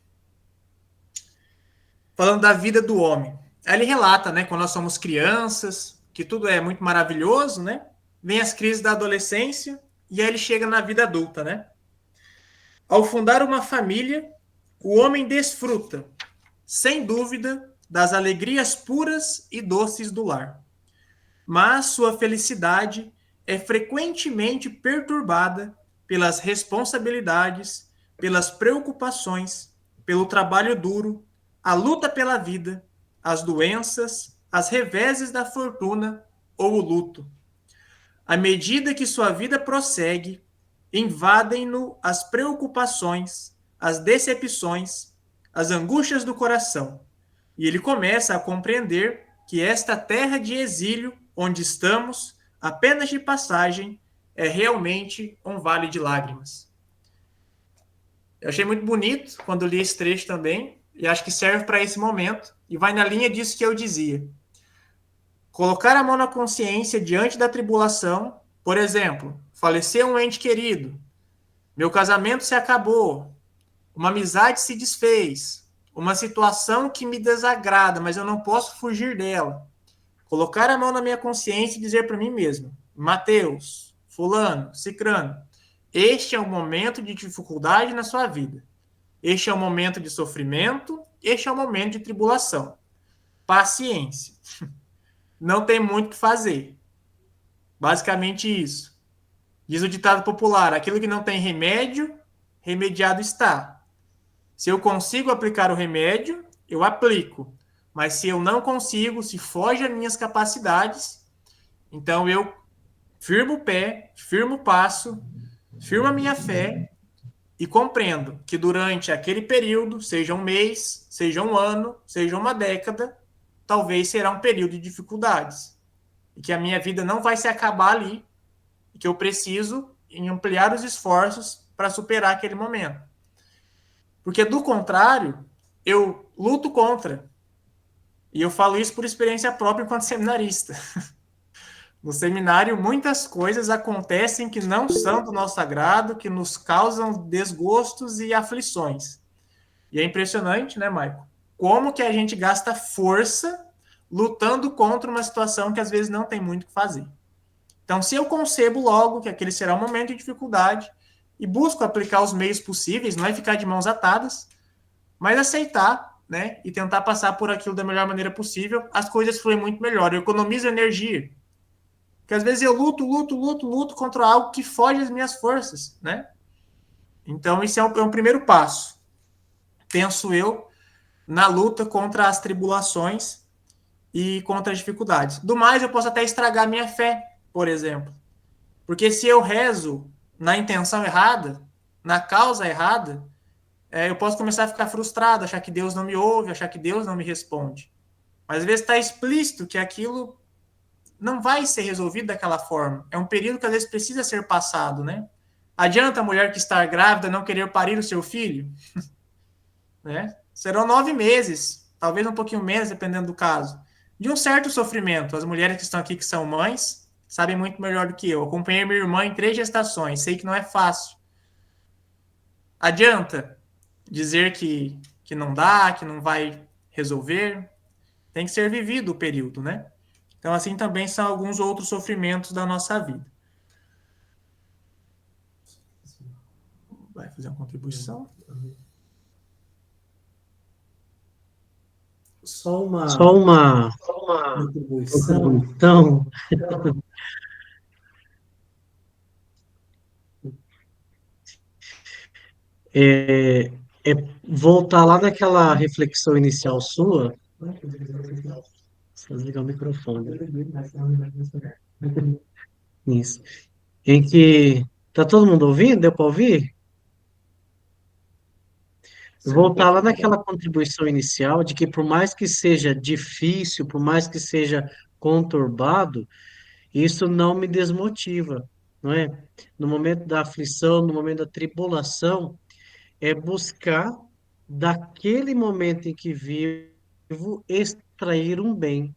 falando da vida do homem. Aí ele relata, né, quando nós somos crianças, que tudo é muito maravilhoso, né? Vem as crises da adolescência e aí ele chega na vida adulta, né? Ao fundar uma família, o homem desfruta, sem dúvida, das alegrias puras e doces do lar. Mas sua felicidade é frequentemente perturbada pelas responsabilidades, pelas preocupações, pelo trabalho duro, a luta pela vida, as doenças, as reveses da fortuna ou o luto. À medida que sua vida prossegue, invadem-no as preocupações, as decepções, as angústias do coração, e ele começa a compreender que esta terra de exílio, onde estamos, apenas de passagem, é realmente um vale de lágrimas. Eu achei muito bonito quando li esse trecho também, e acho que serve para esse momento, e vai na linha disso que eu dizia. Colocar a mão na consciência diante da tribulação, por exemplo, faleceu um ente querido, meu casamento se acabou, uma amizade se desfez, uma situação que me desagrada, mas eu não posso fugir dela. Colocar a mão na minha consciência e dizer para mim mesmo, Mateus, fulano, cicrano, este é um momento de dificuldade na sua vida. Este é um momento de sofrimento, este é um momento de tribulação. Paciência. Não tem muito o que fazer. Basicamente isso. Diz o ditado popular, aquilo que não tem remédio, remediado está. Se eu consigo aplicar o remédio, eu aplico. Mas se eu não consigo, se foge as minhas capacidades, então eu firmo o pé, firmo o passo, firmo a minha fé e compreendo que durante aquele período, seja um mês, seja um ano, seja uma década, talvez será um período de dificuldades. E que a minha vida não vai se acabar ali, e que eu preciso ampliar os esforços para superar aquele momento. Porque, do contrário, eu luto contra. E eu falo isso por experiência própria enquanto seminarista. No seminário, muitas coisas acontecem que não são do nosso agrado, que nos causam desgostos e aflições. E é impressionante, né, Maicon? Como que a gente gasta força lutando contra uma situação que às vezes não tem muito o que fazer. Então, se eu concebo logo que aquele será um momento de dificuldade e busco aplicar os meios possíveis, não é ficar de mãos atadas, mas aceitar, né, e tentar passar por aquilo da melhor maneira possível, as coisas fluem muito melhor. Eu economizo energia. Porque às vezes eu luto contra algo que foge das minhas forças, né? Então, isso é um primeiro passo. Penso eu, na luta contra as tribulações e contra as dificuldades. Do mais, eu posso até estragar minha fé, por exemplo. Porque se eu rezo na intenção errada, na causa errada, eu posso começar a ficar frustrado, achar que Deus não me ouve, achar que Deus não me responde. Mas às vezes está explícito que aquilo não vai ser resolvido daquela forma. É um período que às vezes precisa ser passado, né? Adianta a mulher que está grávida não querer parir o seu filho? Né? Serão 9 meses, talvez um pouquinho menos, dependendo do caso, de um certo sofrimento. As mulheres que estão aqui, que são mães, sabem muito melhor do que eu. Acompanhei minha irmã em 3 gestações, sei que não é fácil. Adianta dizer que não dá, que não vai resolver. Tem que ser vivido o período, né? Então, assim também são alguns outros sofrimentos da nossa vida. Vai fazer uma contribuição? Só uma contribuição. Voltar lá naquela reflexão inicial sua. Deixa eu desligar o microfone. Isso. Em que. Tá todo mundo ouvindo? Deu para ouvir? Voltar lá naquela contribuição inicial de que, por mais que seja difícil, por mais que seja conturbado, isso não me desmotiva, não é? No momento da aflição, no momento da tribulação, é buscar daquele momento em que vivo extrair um bem,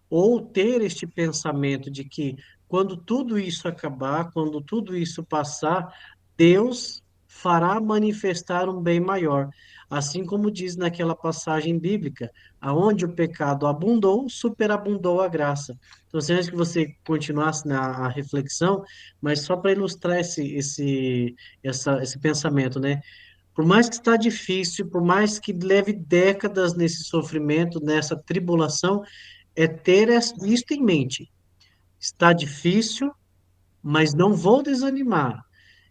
ou ter este pensamento de que quando tudo isso acabar, quando tudo isso passar, Deus fará manifestar um bem maior. Assim como diz naquela passagem bíblica, aonde o pecado abundou, superabundou a graça. Então, antes que você continuasse na reflexão, mas só para ilustrar esse pensamento, né? Por mais que está difícil, por mais que leve décadas nesse sofrimento, nessa tribulação, é ter isso em mente. Está difícil, mas não vou desanimar.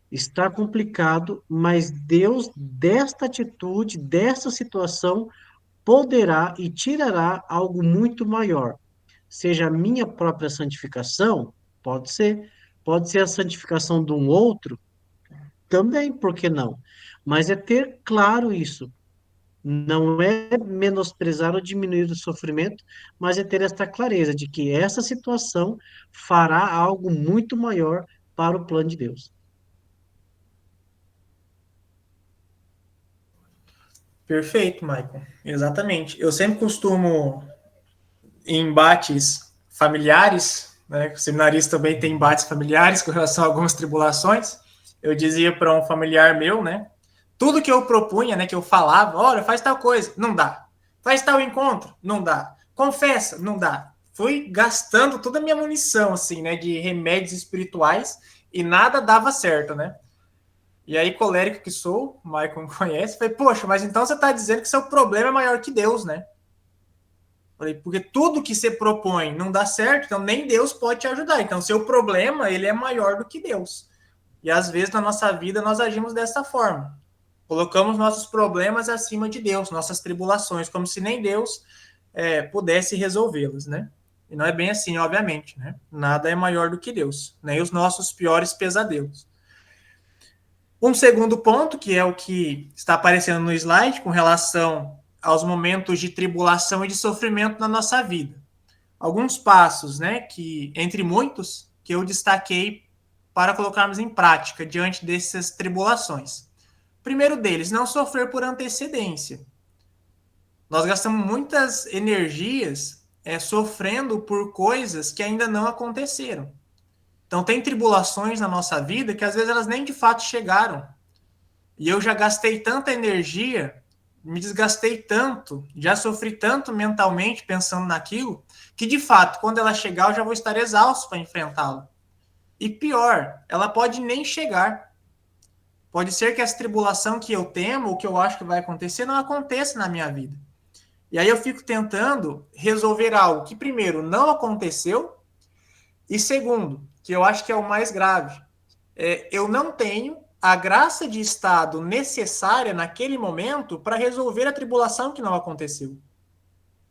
Está complicado, mas Deus, desta atitude, desta situação, poderá e tirará algo muito maior. Seja a minha própria santificação, pode ser. Pode ser a santificação de um outro, também, por que não? Mas é ter claro isso. Não é menosprezar ou diminuir o sofrimento, mas é ter esta clareza de que essa situação fará algo muito maior para o plano de Deus. Perfeito, Michael. Exatamente. Eu sempre costumo, em embates familiares, né? O seminarista também tem embates familiares com relação a algumas tribulações. Eu dizia para um familiar meu, né? Tudo que eu propunha, né? Que eu falava, olha, faz tal coisa, não dá. Faz tal encontro, não dá. Confessa, não dá. Fui gastando toda a minha munição, assim, né? De remédios espirituais e nada dava certo, né? E aí, colérico que sou, o Michael me conhece, falei, poxa, mas então você está dizendo que seu problema é maior que Deus, né? Falei, porque tudo que você propõe não dá certo, então nem Deus pode te ajudar. Então, seu problema, ele é maior do que Deus. E às vezes, na nossa vida, nós agimos dessa forma. Colocamos nossos problemas acima de Deus, nossas tribulações, como se nem Deus pudesse resolvê-las, né? E não é bem assim, obviamente, né? Nada é maior do que Deus, nem os nossos piores pesadelos. Um segundo ponto, que é o que está aparecendo no slide, com relação aos momentos de tribulação e de sofrimento na nossa vida. Alguns passos, né, que, entre muitos, que eu destaquei para colocarmos em prática diante dessas tribulações. Primeiro deles, não sofrer por antecedência. Nós gastamos muitas energias sofrendo por coisas que ainda não aconteceram. Então, tem tribulações na nossa vida que às vezes elas nem de fato chegaram. E eu já gastei tanta energia, me desgastei tanto, já sofri tanto mentalmente pensando naquilo, que de fato, quando ela chegar, eu já vou estar exausto para enfrentá-la. E pior, ela pode nem chegar. Pode ser que essa tribulação que eu temo, ou que eu acho que vai acontecer, não aconteça na minha vida. E aí eu fico tentando resolver algo que, primeiro, não aconteceu, e segundo, que eu acho que é o mais grave, eu não tenho a graça de estado necessária naquele momento para resolver a tribulação que não aconteceu.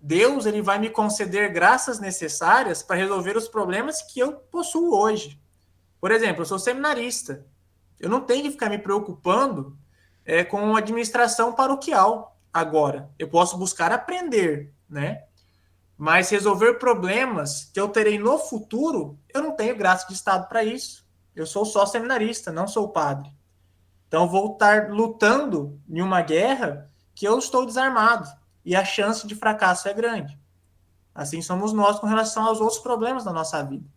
Deus, ele vai me conceder graças necessárias para resolver os problemas que eu possuo hoje. Por exemplo, eu sou seminarista. Eu não tenho que ficar me preocupando com administração paroquial agora. Eu posso buscar aprender, né? Mas resolver problemas que eu terei no futuro, eu não tenho graça de estado para isso. Eu sou só seminarista, não sou padre. Então, vou estar lutando em uma guerra que eu estou desarmado. E a chance de fracasso é grande. Assim somos nós com relação aos outros problemas da nossa vida.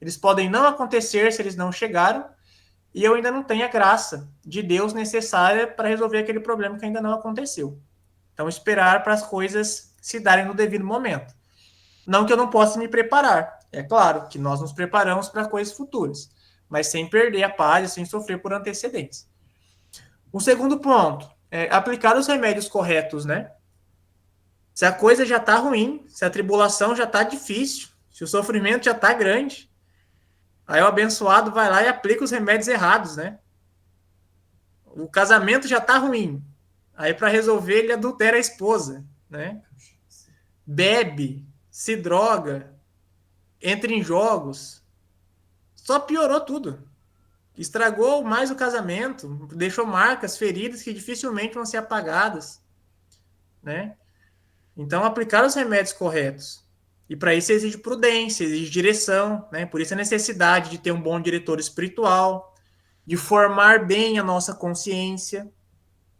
Eles podem não acontecer se eles não chegaram, e eu ainda não tenho a graça de Deus necessária para resolver aquele problema que ainda não aconteceu. Então, esperar para as coisas se darem no devido momento. Não que eu não possa me preparar. É claro que nós nos preparamos para coisas futuras, mas sem perder a paz e sem sofrer por antecedentes. O segundo ponto é aplicar os remédios corretos, né? Se a coisa já está ruim, se a tribulação já está difícil, se o sofrimento já está grande, aí o abençoado vai lá e aplica os remédios errados, né? O casamento já está ruim, aí para resolver ele adultera a esposa, né? Bebe, se droga, entra em jogos, só piorou tudo. Estragou mais o casamento, deixou marcas, feridas que dificilmente vão ser apagadas, né? Então, aplicar os remédios corretos. E para isso exige prudência, exige direção, né? Por isso a necessidade de ter um bom diretor espiritual, de formar bem a nossa consciência,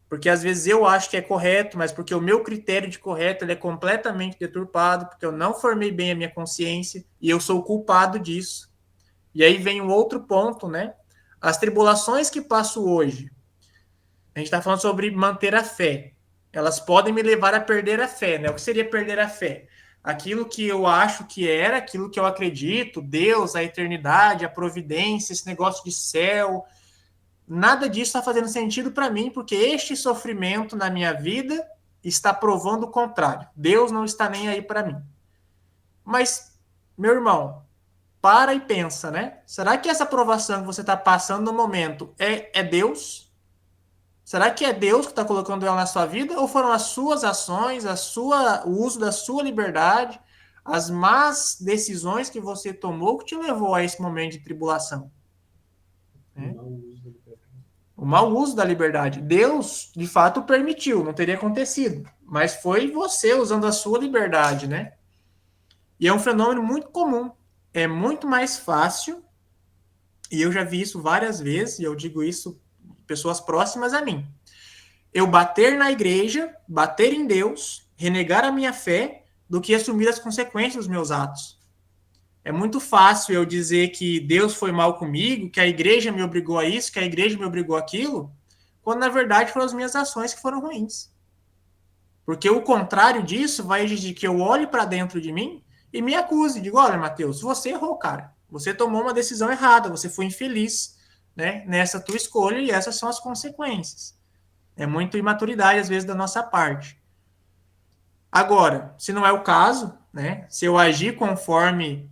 porque às vezes eu acho que é correto, mas porque o meu critério de correto ele é completamente deturpado, porque eu não formei bem a minha consciência e eu sou culpado disso. E aí vem um outro ponto, né? As tribulações que passo hoje, a gente está falando sobre manter a fé. Elas podem me levar a perder a fé, né? O que seria perder a fé? Aquilo que eu acho que era, aquilo que eu acredito, Deus, a eternidade, a providência, esse negócio de céu, nada disso está fazendo sentido para mim, porque este sofrimento na minha vida está provando o contrário. Deus não está nem aí para mim. Mas, meu irmão, para e pensa, né? Será que essa provação que você está passando no momento é Deus? Será que é Deus que está colocando ela na sua vida? Ou foram as suas ações, o uso da sua liberdade, as más decisões que você tomou que te levou a esse momento de tribulação? O mau uso da liberdade. Deus, de fato, permitiu, não teria acontecido. Mas foi você usando a sua liberdade, né? E é um fenômeno muito comum. É muito mais fácil, e eu já vi isso várias vezes, e eu digo isso pessoas próximas a mim. Eu bater na igreja, bater em Deus, renegar a minha fé, do que assumir as consequências dos meus atos. É muito fácil eu dizer que Deus foi mal comigo, que a igreja me obrigou a isso, que a igreja me obrigou aquilo, quando na verdade foram as minhas ações que foram ruins. Porque o contrário disso vai exigir que eu olhe para dentro de mim e me acuse. Digo, olha, Mateus, você errou, cara. Você tomou uma decisão errada, você foi infeliz, né, nessa tua escolha e essas são as consequências. É muita imaturidade, às vezes, da nossa parte. Agora, se não é o caso, né, se eu agir conforme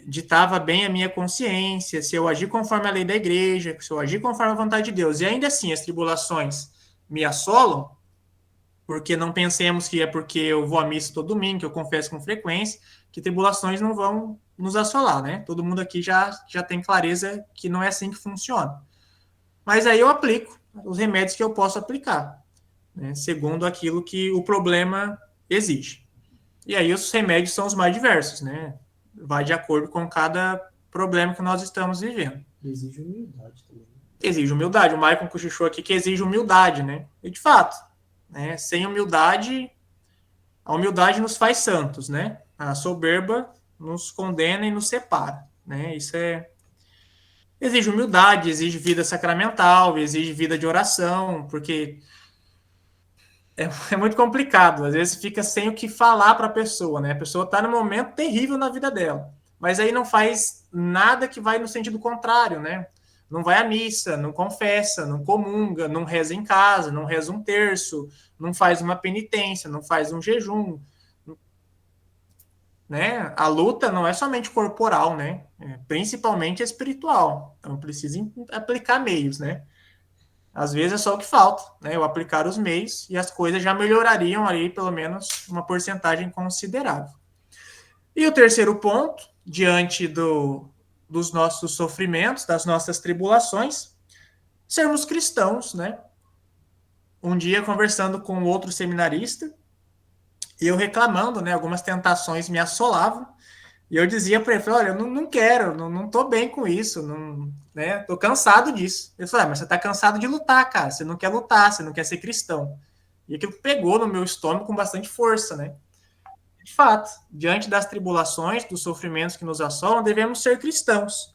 ditava bem a minha consciência, se eu agir conforme a lei da igreja, se eu agir conforme a vontade de Deus, e ainda assim as tribulações me assolam, porque não pensemos que é porque eu vou à missa todo domingo, que eu confesso com frequência, que tribulações não vão nos assolar, né? Todo mundo aqui já tem clareza que não é assim que funciona. Mas aí eu aplico os remédios que eu posso aplicar, né? Segundo aquilo que o problema exige. E aí os remédios são os mais diversos, né? Vai de acordo com cada problema que nós estamos vivendo. Exige humildade também. Exige humildade. O Maicon cochichou aqui que exige humildade, né? E de fato, né? Sem humildade, a humildade nos faz santos, né? A soberba nos condena e nos separa, né? Isso exige humildade, exige vida sacramental, exige vida de oração, porque é muito complicado. Às vezes fica sem o que falar para a pessoa, né? A pessoa está num momento terrível na vida dela, mas aí não faz nada que vai no sentido contrário, né? Não vai à missa, não confessa, não comunga, não reza em casa, não reza um terço, não faz uma penitência, não faz um jejum, né? A luta não é somente corporal, né? Principalmente espiritual. Então precisa aplicar meios, né? Às vezes é só o que falta, né? Eu aplicar os meios e as coisas já melhorariam aí pelo menos uma porcentagem considerável. E o terceiro ponto, diante dos nossos sofrimentos, das nossas tribulações, sermos cristãos, né? Um dia, conversando com outro seminarista, e eu reclamando, né? Algumas tentações me assolavam, e eu dizia para ele, olha, eu não quero, não tô bem com isso, não, né? Tô cansado disso. Ele falou, mas você tá cansado de lutar, cara, você não quer lutar, você não quer ser cristão. E aquilo pegou no meu estômago com bastante força, né? De fato, diante das tribulações, dos sofrimentos que nos assolam, devemos ser cristãos.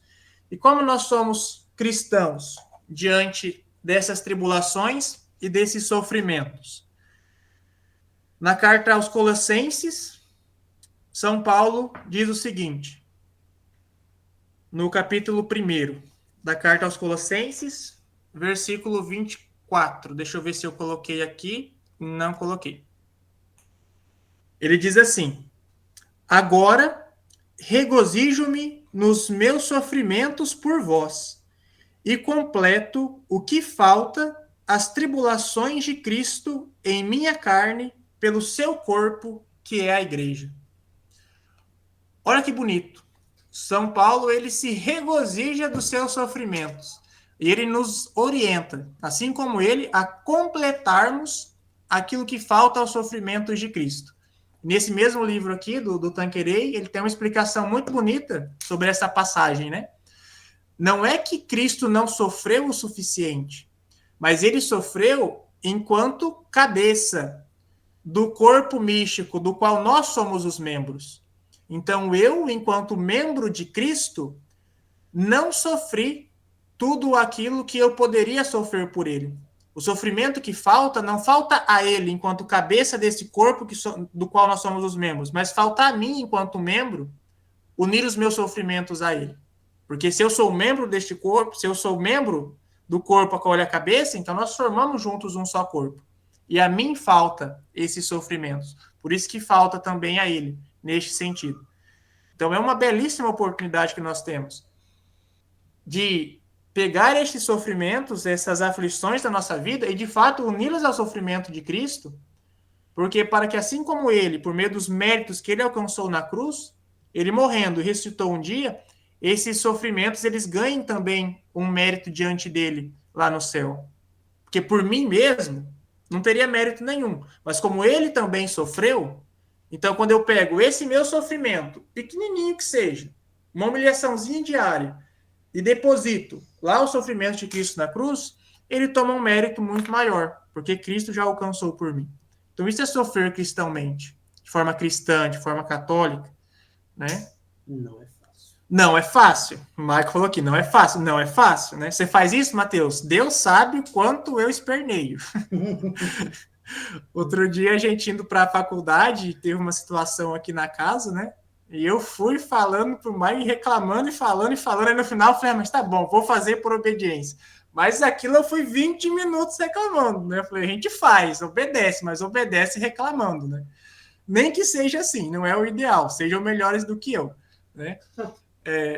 E como nós somos cristãos diante dessas tribulações e desses sofrimentos? Na carta aos Colossenses, São Paulo diz o seguinte, no capítulo 1 da carta aos Colossenses, versículo 24. Deixa eu ver se eu coloquei aqui. Não coloquei. Ele diz assim, agora regozijo-me nos meus sofrimentos por vós e completo o que falta as tribulações de Cristo em minha carne pelo seu corpo, que é a igreja. Olha que bonito. São Paulo, ele se regozija dos seus sofrimentos. E ele nos orienta, assim como ele, a completarmos aquilo que falta aos sofrimentos de Cristo. Nesse mesmo livro aqui, do Tanqueray, ele tem uma explicação muito bonita sobre essa passagem, né? Não é que Cristo não sofreu o suficiente, mas ele sofreu enquanto cabeça do corpo místico, do qual nós somos os membros. Então, eu, enquanto membro de Cristo, não sofri tudo aquilo que eu poderia sofrer por ele. O sofrimento que falta, não falta a ele, enquanto cabeça desse corpo do qual nós somos os membros, mas falta a mim, enquanto membro, unir os meus sofrimentos a ele. Porque se eu sou membro deste corpo, se eu sou membro do corpo a qual ele é a cabeça, então nós formamos juntos um só corpo. E a mim falta esses sofrimentos. Por isso que falta também a ele, neste sentido. Então é uma belíssima oportunidade que nós temos de pegar estes sofrimentos, essas aflições da nossa vida e de fato uni-los ao sofrimento de Cristo, porque para que assim como ele, por meio dos méritos que ele alcançou na cruz, ele morrendo e ressuscitou um dia, esses sofrimentos eles ganhem também um mérito diante dele lá no céu. Porque por mim mesmo não teria mérito nenhum, mas como ele também sofreu, então quando eu pego esse meu sofrimento, pequenininho que seja, uma humilhaçãozinha diária, e deposito lá o sofrimento de Cristo na cruz, ele toma um mérito muito maior, porque Cristo já alcançou por mim. Então isso é sofrer cristãmente, de forma cristã, de forma católica, né? Não é fácil. Não é fácil. O Marco falou aqui, não é fácil. Não é fácil, né? Você faz isso, Mateus? Deus sabe o quanto eu esperneio. Outro dia, a gente indo para a faculdade, teve uma situação aqui na casa, né? E eu fui falando pro Mike, reclamando e falando, aí no final eu falei, mas tá bom, vou fazer por obediência. Mas aquilo eu fui 20 minutos reclamando, né? Eu falei, a gente faz, obedece, mas obedece reclamando, né? Nem que seja assim, não é o ideal, sejam melhores do que eu. né?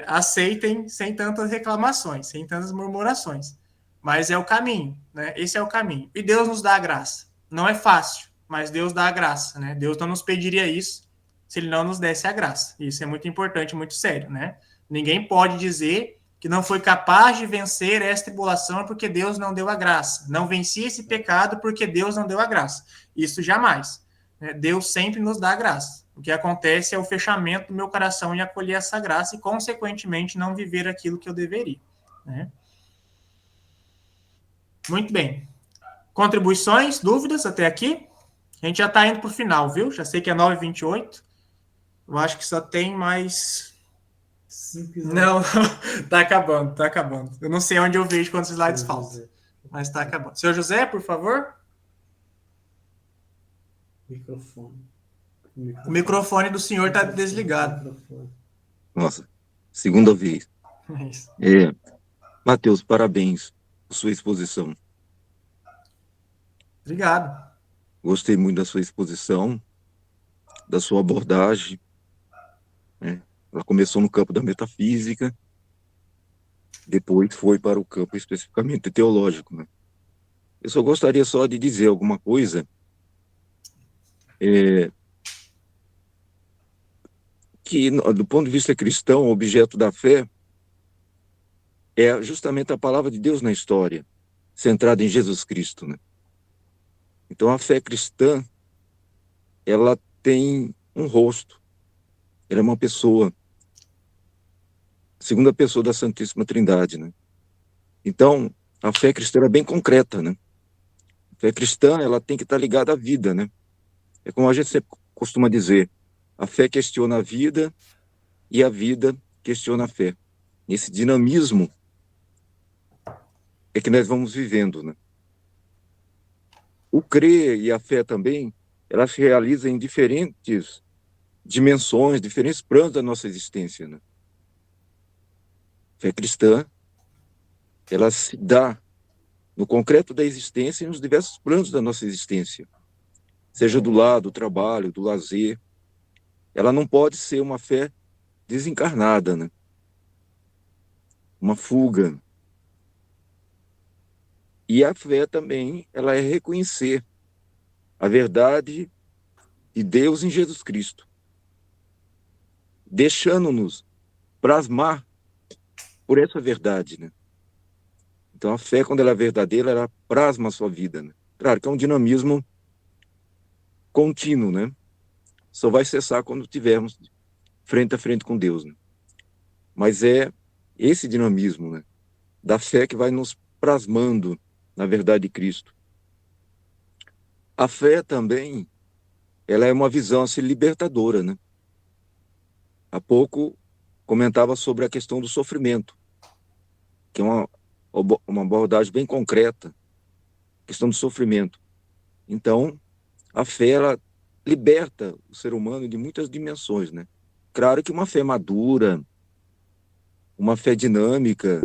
Aceitem sem tantas reclamações, sem tantas murmurações. Mas é o caminho, né? Esse é o caminho. E Deus nos dá a graça. Não é fácil, mas Deus dá a graça, né? Deus não nos pediria isso se Ele não nos desse a graça. Isso é muito importante, muito sério, né? Ninguém pode dizer que não foi capaz de vencer essa tribulação porque Deus não deu a graça. Não venci esse pecado porque Deus não deu a graça. Isso jamais. Deus sempre nos dá a graça. O que acontece é o fechamento do meu coração em acolher essa graça e, consequentemente, não viver aquilo que eu deveria, né? Muito bem. Contribuições, dúvidas até aqui? A gente já está indo para o final, viu? Já sei que é 9h28. Eu acho que só tem mais... Não, tá acabando, tá acabando. Eu não sei onde eu vejo quantos slides faltam, mas tá acabando. Senhor José, por favor. O microfone do senhor está desligado. Nossa, segunda vez. Matheus, parabéns por sua exposição. Obrigado. Gostei muito da sua exposição, da sua abordagem, né? Ela começou no campo da metafísica, depois foi para o campo especificamente teológico, né? Eu só gostaria só de dizer alguma coisa, que do ponto de vista cristão, o objeto da fé é justamente a palavra de Deus na história, centrada em Jesus Cristo, né? Então a fé cristã, ela tem um rosto, ela é uma pessoa, segunda pessoa da Santíssima Trindade, né? Então a fé cristã é bem concreta, né? A fé cristã, ela tem que estar ligada à vida, né? É como a gente sempre costuma dizer, a fé questiona a vida e a vida questiona a fé. Esse dinamismo é que nós vamos vivendo, né? O crer e a fé também, elas se realizam em diferentes dimensões, diferentes planos da nossa existência, né? A fé cristã, ela se dá no concreto da existência e nos diversos planos da nossa existência, seja do lado do trabalho, do lazer. Ela não pode ser uma fé desencarnada, né? Uma fuga. E a fé também, ela é reconhecer a verdade de Deus em Jesus Cristo, deixando-nos plasmar por essa verdade, né? Então a fé, quando ela é verdadeira, ela plasma a sua vida, né? Claro que é um dinamismo contínuo, né? Só vai cessar quando tivermos frente a frente com Deus, né? Mas é esse dinamismo, né, da fé que vai nos plasmando na verdade de Cristo. A fé também, ela é uma visão assim, libertadora, né? Há pouco comentava sobre a questão do sofrimento, que é uma abordagem bem concreta, questão do sofrimento. Então, a fé, ela liberta o ser humano de muitas dimensões, né? Claro que uma fé madura, uma fé dinâmica,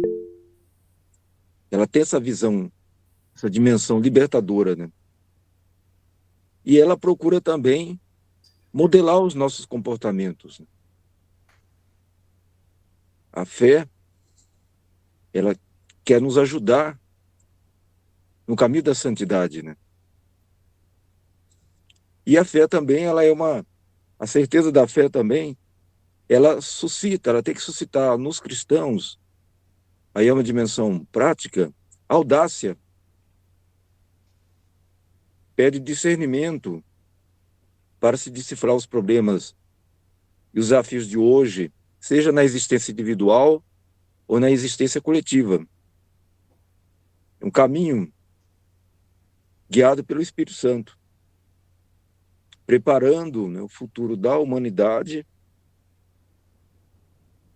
ela tem essa visão, essa dimensão libertadora, né? E ela procura também modelar os nossos comportamentos, né? A fé, ela quer nos ajudar no caminho da santidade, né? E a fé também, a certeza da fé também, ela tem que suscitar nos cristãos, aí é uma dimensão prática, audácia, pede discernimento para se decifrar os problemas e os desafios de hoje, seja na existência individual ou na existência coletiva. É um caminho guiado pelo Espírito Santo, preparando, né, o futuro da humanidade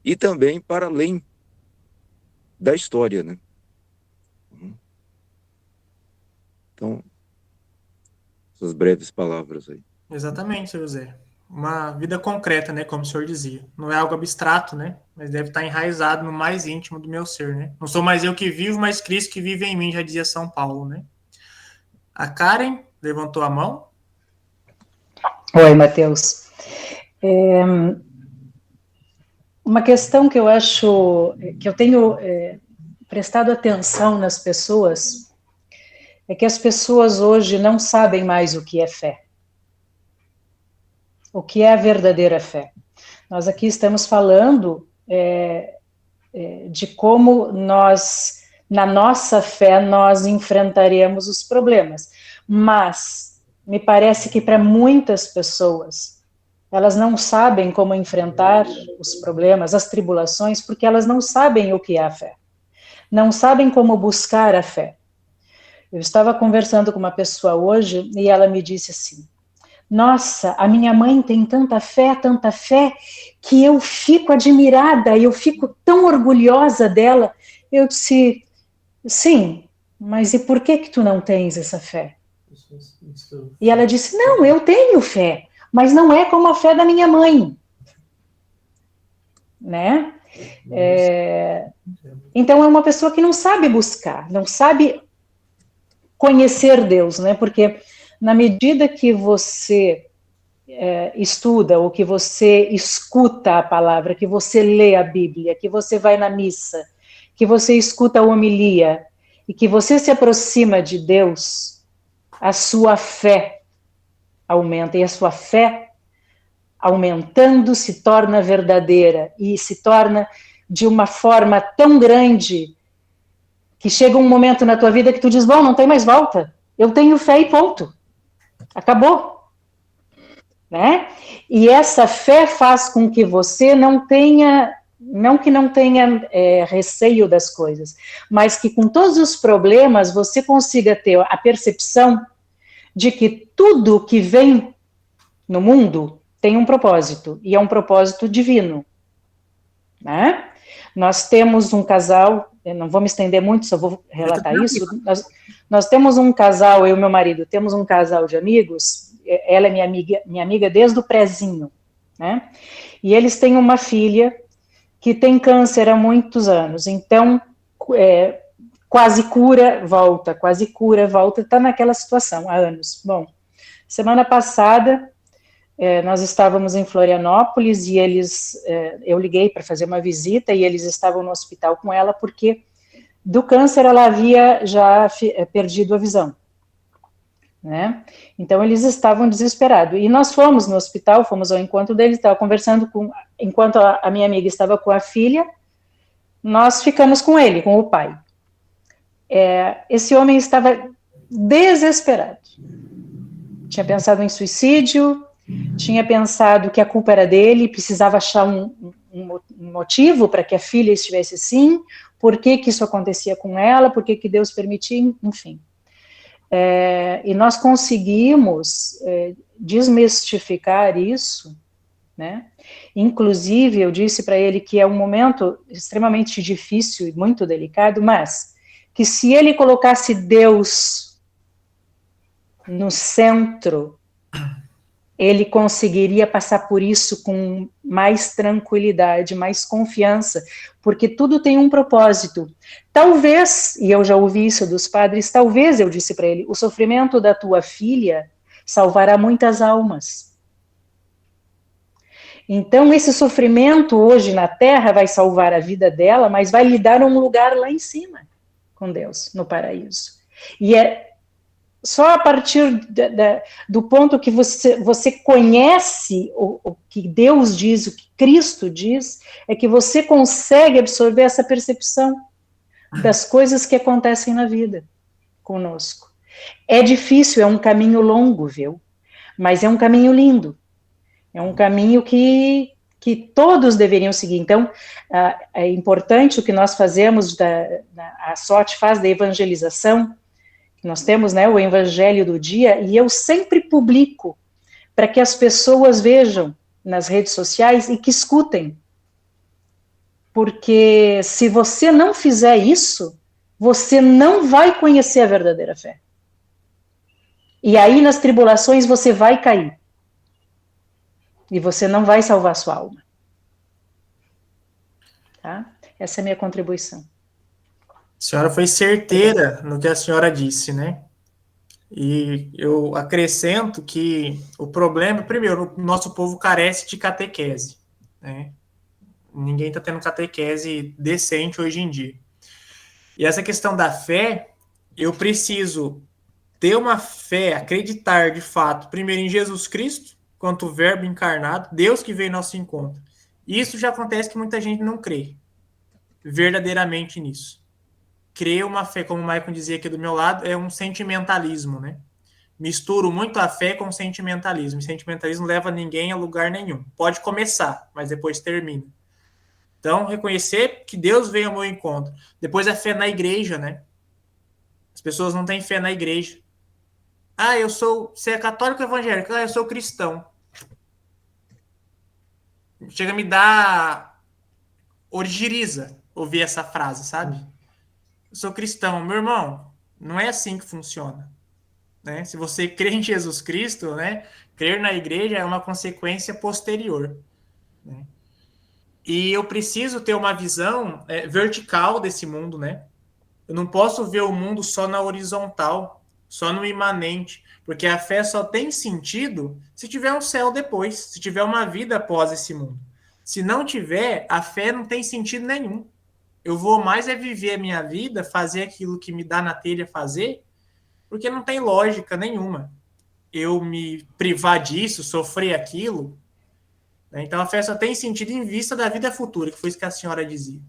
e também para além da história, né? Então, essas breves palavras aí. Exatamente, seu José. Uma vida concreta, né, como o senhor dizia. Não é algo abstrato, né, mas deve estar enraizado no mais íntimo do meu ser, né? Não sou mais eu que vivo, mas Cristo que vive em mim, já dizia São Paulo, né? A Karen levantou a mão. Oi, Matheus. Uma questão que eu acho, que eu tenho prestado atenção nas pessoas, é que as pessoas hoje não sabem mais o que é fé. O que é a verdadeira fé. Nós aqui estamos falando de como nós, na nossa fé, nós enfrentaremos os problemas. Mas me parece que para muitas pessoas, elas não sabem como enfrentar os problemas, as tribulações, porque elas não sabem o que é a fé. Não sabem como buscar a fé. Eu estava conversando com uma pessoa hoje e ela me disse assim: nossa, a minha mãe tem tanta fé, que eu fico admirada, eu fico tão orgulhosa dela. Eu disse, sim, mas e por que tu não tens essa fé? E ela disse, não, eu tenho fé, mas não é como a fé da minha mãe. Né? Então é uma pessoa que não sabe buscar, não sabe conhecer Deus, né? Porque na medida que você estuda, ou que você escuta a palavra, que você lê a Bíblia, que você vai na missa, que você escuta a homilia, e que você se aproxima de Deus, a sua fé aumenta, e a sua fé aumentando se torna verdadeira, e se torna de uma forma tão grande, que chega um momento na tua vida que tu diz, bom, não tem mais volta, eu tenho fé e ponto, acabou. Né? E essa fé faz com que você não tenha, não que não tenha receio das coisas, mas que com todos os problemas você consiga ter a percepção de que tudo que vem no mundo tem um propósito, e é um propósito divino. Né? Nós temos um casal, eu não vou me estender muito, só vou relatar isso, nós temos um casal, eu e meu marido, temos um casal de amigos, ela é minha amiga desde o prézinho, né? E eles têm uma filha que tem câncer há muitos anos, então quase cura, volta, está naquela situação há anos. Bom, semana passada nós estávamos em Florianópolis e eu liguei para fazer uma visita e eles estavam no hospital com ela porque do câncer ela havia já perdido a visão. Né? Então eles estavam desesperados, e nós fomos no hospital, fomos ao encontro deles, estava conversando enquanto a minha amiga estava com a filha, nós ficamos com ele, com o pai. Esse homem estava desesperado, tinha pensado em suicídio, tinha pensado que a culpa era dele, precisava achar um motivo para que a filha estivesse assim, por que isso acontecia com ela, por que Deus permitia, enfim. E nós conseguimos desmistificar isso, né? Inclusive, eu disse para ele que é um momento extremamente difícil e muito delicado, mas que se ele colocasse Deus no centro, ele conseguiria passar por isso com mais tranquilidade, mais confiança, porque tudo tem um propósito. Talvez, e eu já ouvi isso dos padres, talvez, eu disse para ele, o sofrimento da tua filha salvará muitas almas. Então, esse sofrimento hoje na Terra vai salvar a vida dela, mas vai lhe dar um lugar lá em cima, com Deus, no paraíso. E só a partir do ponto que você conhece o que Deus diz, o que Cristo diz, é que você consegue absorver essa percepção das coisas que acontecem na vida conosco. É difícil, é um caminho longo, viu? Mas é um caminho lindo. É um caminho que todos deveriam seguir. Então, é importante o que nós fazemos, a SOT faz da evangelização. Nós temos, né, o Evangelho do Dia, e eu sempre publico para que as pessoas vejam nas redes sociais e que escutem. Porque se você não fizer isso, você não vai conhecer a verdadeira fé. E aí, nas tribulações, você vai cair. E você não vai salvar a sua alma. Tá? Essa é a minha contribuição. A senhora foi certeira no que a senhora disse, né? E eu acrescento que o problema, primeiro, o nosso povo carece de catequese, né? Ninguém está tendo catequese decente hoje em dia. E essa questão da fé, eu preciso ter uma fé, acreditar de fato, primeiro em Jesus Cristo, quanto verbo encarnado, Deus que veio ao nosso encontro. Isso já acontece que muita gente não crê verdadeiramente nisso. Crer uma fé, como o Maicon dizia aqui do meu lado, é um sentimentalismo, né? Misturo muito a fé com sentimentalismo. E sentimentalismo leva ninguém a lugar nenhum. Pode começar, mas depois termina. Então, reconhecer que Deus veio ao meu encontro. Depois a fé na igreja, né? As pessoas não têm fé na igreja. Ah, você é católico ou evangélico? Ah, eu sou cristão. Chega a me dar origiriza ouvir essa frase, sabe? Eu sou cristão. Meu irmão, não é assim que funciona. Né? Se você crê em Jesus Cristo, né? Crer na igreja é uma consequência posterior. Né? E eu preciso ter uma visão vertical desse mundo, né? Eu não posso ver o mundo só na horizontal, só no imanente, porque a fé só tem sentido se tiver um céu depois, se tiver uma vida após esse mundo. Se não tiver, a fé não tem sentido nenhum. Eu vou mais viver a minha vida, fazer aquilo que me dá na telha fazer, porque não tem lógica nenhuma eu me privar disso, sofrer aquilo. Né? Então a fé só tem sentido em vista da vida futura, que foi isso que a senhora dizia.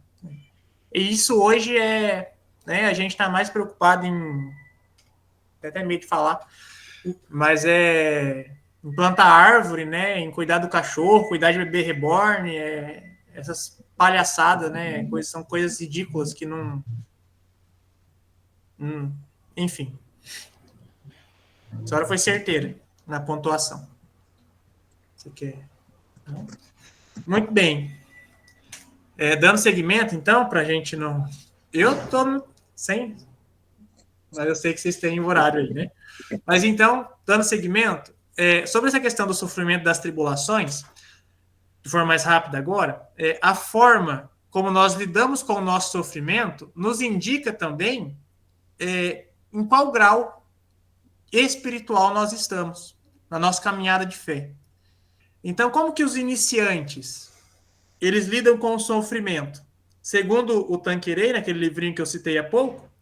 E isso hoje né, a gente está mais preocupado em... Até medo de falar, mas em plantar árvore, né, em cuidar do cachorro, cuidar de bebê reborn, essas palhaçadas, né, são coisas ridículas que não... enfim. A senhora foi certeira na pontuação. Você quer? Muito bem. Dando seguimento, então, para a gente não... Eu estou sem... Mas eu sei que vocês têm horário aí, né? Mas então, dando seguimento, sobre essa questão do sofrimento das tribulações, de forma mais rápida agora, a forma como nós lidamos com o nosso sofrimento nos indica também em qual grau espiritual nós estamos na nossa caminhada de fé. Então, como que os iniciantes eles lidam com o sofrimento? Segundo o Tanqueray, naquele livrinho que eu citei há pouco,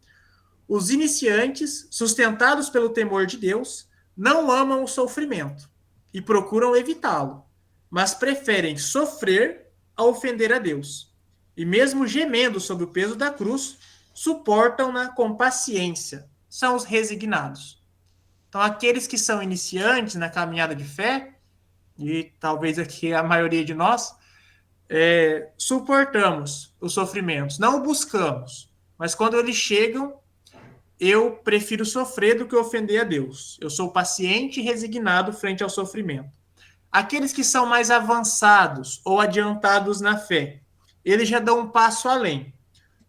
os iniciantes, sustentados pelo temor de Deus, não amam o sofrimento e procuram evitá-lo, mas preferem sofrer a ofender a Deus. E mesmo gemendo sob o peso da cruz, suportam-na com paciência. São os resignados. Então, aqueles que são iniciantes na caminhada de fé, e talvez aqui a maioria de nós, suportamos os sofrimentos, não o buscamos, mas quando eles chegam, eu prefiro sofrer do que ofender a Deus. Eu sou paciente e resignado frente ao sofrimento. Aqueles que são mais avançados ou adiantados na fé, eles já dão um passo além.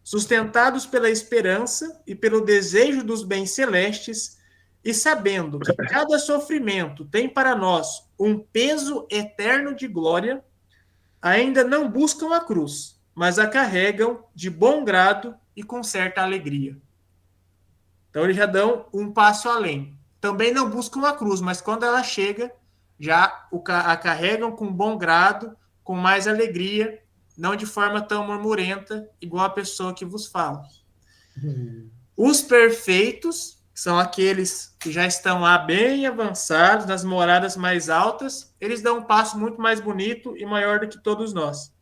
Sustentados pela esperança e pelo desejo dos bens celestes, e sabendo que cada sofrimento tem para nós um peso eterno de glória, ainda não buscam a cruz, mas a carregam de bom grado e com certa alegria. Então, eles já dão um passo além. Também não buscam a cruz, mas quando ela chega, já a carregam com bom grado, com mais alegria, não de forma tão murmurenta, igual a pessoa que vos fala. Os perfeitos, que são aqueles que já estão lá bem avançados, nas moradas mais altas, eles dão um passo muito mais bonito e maior do que todos nós.